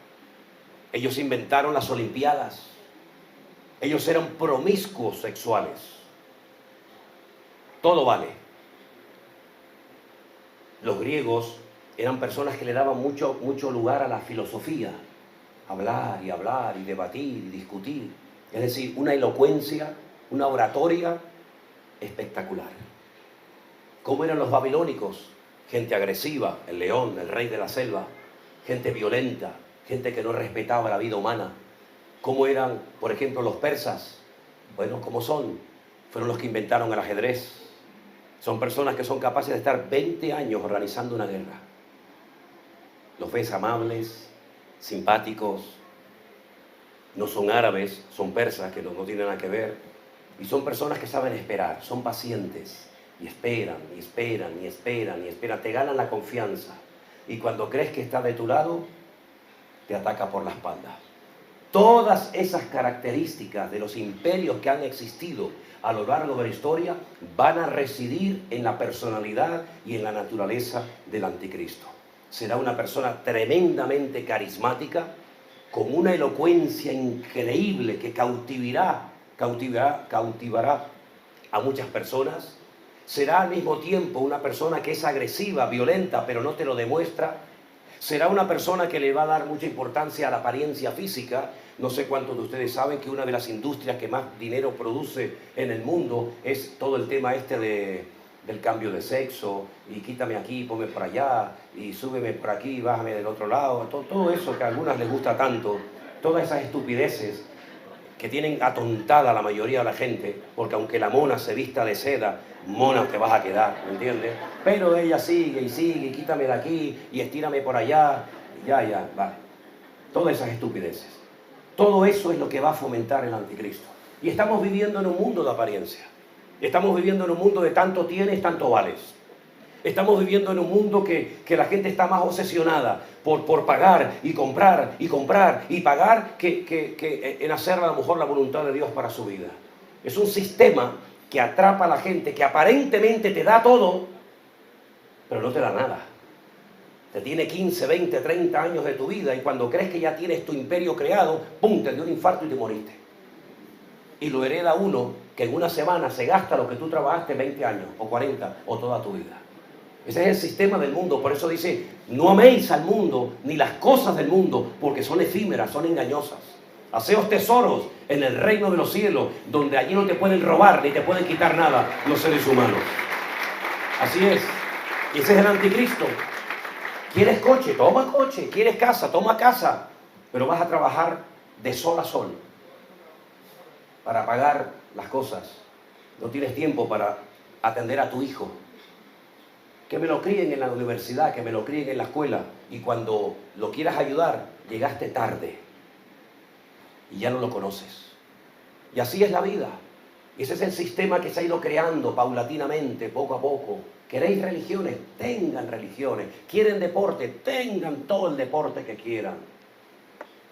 Ellos inventaron las olimpiadas. Ellos eran promiscuos sexuales. Todo vale. Los griegos eran personas que le daban mucho lugar a la filosofía. Hablar y debatir y discutir. Es decir, una elocuencia, una oratoria espectacular. ¿Cómo eran los babilónicos? Gente agresiva, el león, el rey de la selva. Gente violenta, gente que no respetaba la vida humana. ¿Cómo eran, por ejemplo, los persas? Bueno, ¿cómo son? Fueron los que inventaron el ajedrez. Son personas que son capaces de estar 20 años organizando una guerra. Los ves amables, simpáticos. No son árabes, son persas, que no tienen nada que ver. Y son personas que saben esperar, son pacientes. Y esperan, y esperan, y esperan, y esperan. Te ganan la confianza. Y cuando crees que está de tu lado, te ataca por la espalda. Todas esas características de los imperios que han existido a lo largo de la historia van a residir en la personalidad y en la naturaleza del anticristo. Será una persona tremendamente carismática, con una elocuencia increíble que cautivará a muchas personas. ¿Será al mismo tiempo una persona que es agresiva, violenta, pero no te lo demuestra? ¿Será una persona que le va a dar mucha importancia a la apariencia física? No sé cuántos de ustedes saben que una de las industrias que más dinero produce en el mundo es todo el tema del cambio de sexo, y quítame aquí, ponme por allá, y súbeme por aquí, bájame del otro lado, todo eso que a algunas les gusta tanto, todas esas estupideces que tienen atontada a la mayoría de la gente, porque aunque la mona se vista de seda, mona te vas a quedar, ¿me entiendes? Pero ella sigue, y quítame de aquí, y estírame por allá, ya, va. Todas esas estupideces. Todo eso es lo que va a fomentar el anticristo. Y estamos viviendo en un mundo de apariencia. Estamos viviendo en un mundo de tanto tienes, tanto vales. Estamos viviendo en un mundo que la gente está más obsesionada por pagar y comprar y pagar que en hacer a lo mejor la voluntad de Dios para su vida. Es un sistema que atrapa a la gente, que aparentemente te da todo, pero no te da nada. Te tiene 15, 20, 30 años de tu vida, y cuando crees que ya tienes tu imperio creado, ¡pum!, te dio un infarto y te moriste. Y lo hereda uno que en una semana se gasta lo que tú trabajaste 20 años, o 40, o toda tu vida. Ese es el sistema del mundo. Por eso dice, no améis al mundo ni las cosas del mundo, porque son efímeras, son engañosas. Haceos tesoros en el reino de los cielos, donde allí no te pueden robar ni te pueden quitar nada los seres humanos. Así es. Y ese es el anticristo. ¿Quieres coche? Toma coche. ¿Quieres casa? Toma casa. Pero vas a trabajar de sol a sol para pagar las cosas. No tienes tiempo para atender a tu hijo. Que me lo críen en la universidad, que me lo críen en la escuela, y cuando lo quieras ayudar, llegaste tarde y ya no lo conoces. Y así es la vida. Y ese es el sistema que se ha ido creando paulatinamente, poco a poco. ¿Queréis religiones? Tengan religiones. ¿Quieren deporte? Tengan todo el deporte que quieran.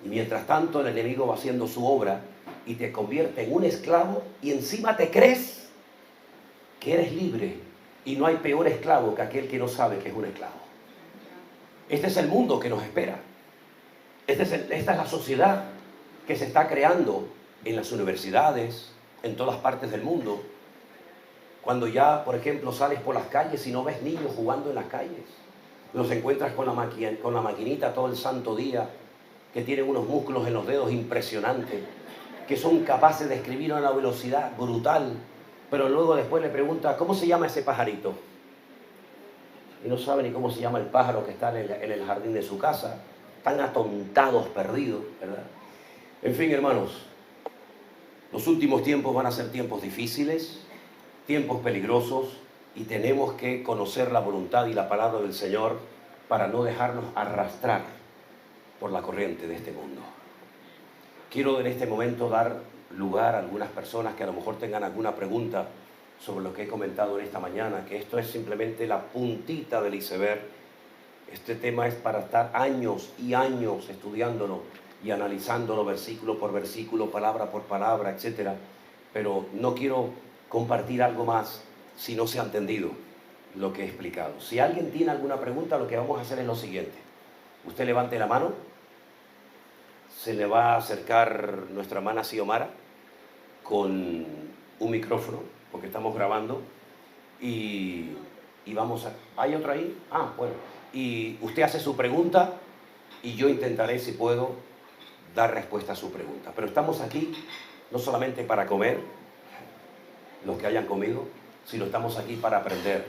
Y mientras tanto el enemigo va haciendo su obra y te convierte en un esclavo, y encima te crees que eres libre. Y no hay peor esclavo que aquel que no sabe que es un esclavo. Este es el mundo que nos espera. Esta es la sociedad que se está creando en las universidades, en todas partes del mundo. Cuando ya, por ejemplo, sales por las calles y no ves niños jugando en las calles. Los encuentras con la maquinita todo el santo día, que tienen unos músculos en los dedos impresionantes, que son capaces de escribir a una velocidad brutal. Pero luego después le pregunta, ¿cómo se llama ese pajarito? Y no sabe ni cómo se llama el pájaro que está en el jardín de su casa. Están atontados, perdidos, ¿verdad? En fin, hermanos, los últimos tiempos van a ser tiempos difíciles, tiempos peligrosos, y tenemos que conocer la voluntad y la palabra del Señor para no dejarnos arrastrar por la corriente de este mundo. Quiero en este momento dar lugar a algunas personas que a lo mejor tengan alguna pregunta sobre lo que he comentado en esta mañana, que esto es simplemente la puntita del iceberg. Este tema es para estar años y años estudiándolo y analizándolo versículo por versículo, palabra por palabra, etc. Pero no quiero compartir algo más si no se ha entendido lo que he explicado. Si alguien tiene alguna pregunta, lo que vamos a hacer es lo siguiente. Usted levante la mano. Se le va a acercar nuestra hermana Xiomara con un micrófono, porque estamos grabando, y vamos a... ¿Hay otro ahí? Ah, bueno. Y usted hace su pregunta y yo intentaré, si puedo, dar respuesta a su pregunta. Pero estamos aquí no solamente para comer, los que hayan comido, sino estamos aquí para aprender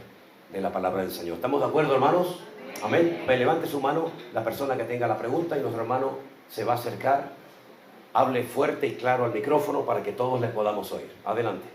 de la palabra del Señor. ¿Estamos de acuerdo, hermanos? Amén. Pues levante su mano la persona que tenga la pregunta y nuestro hermano se va a acercar. Hable fuerte y claro al micrófono para que todos le podamos oír. Adelante.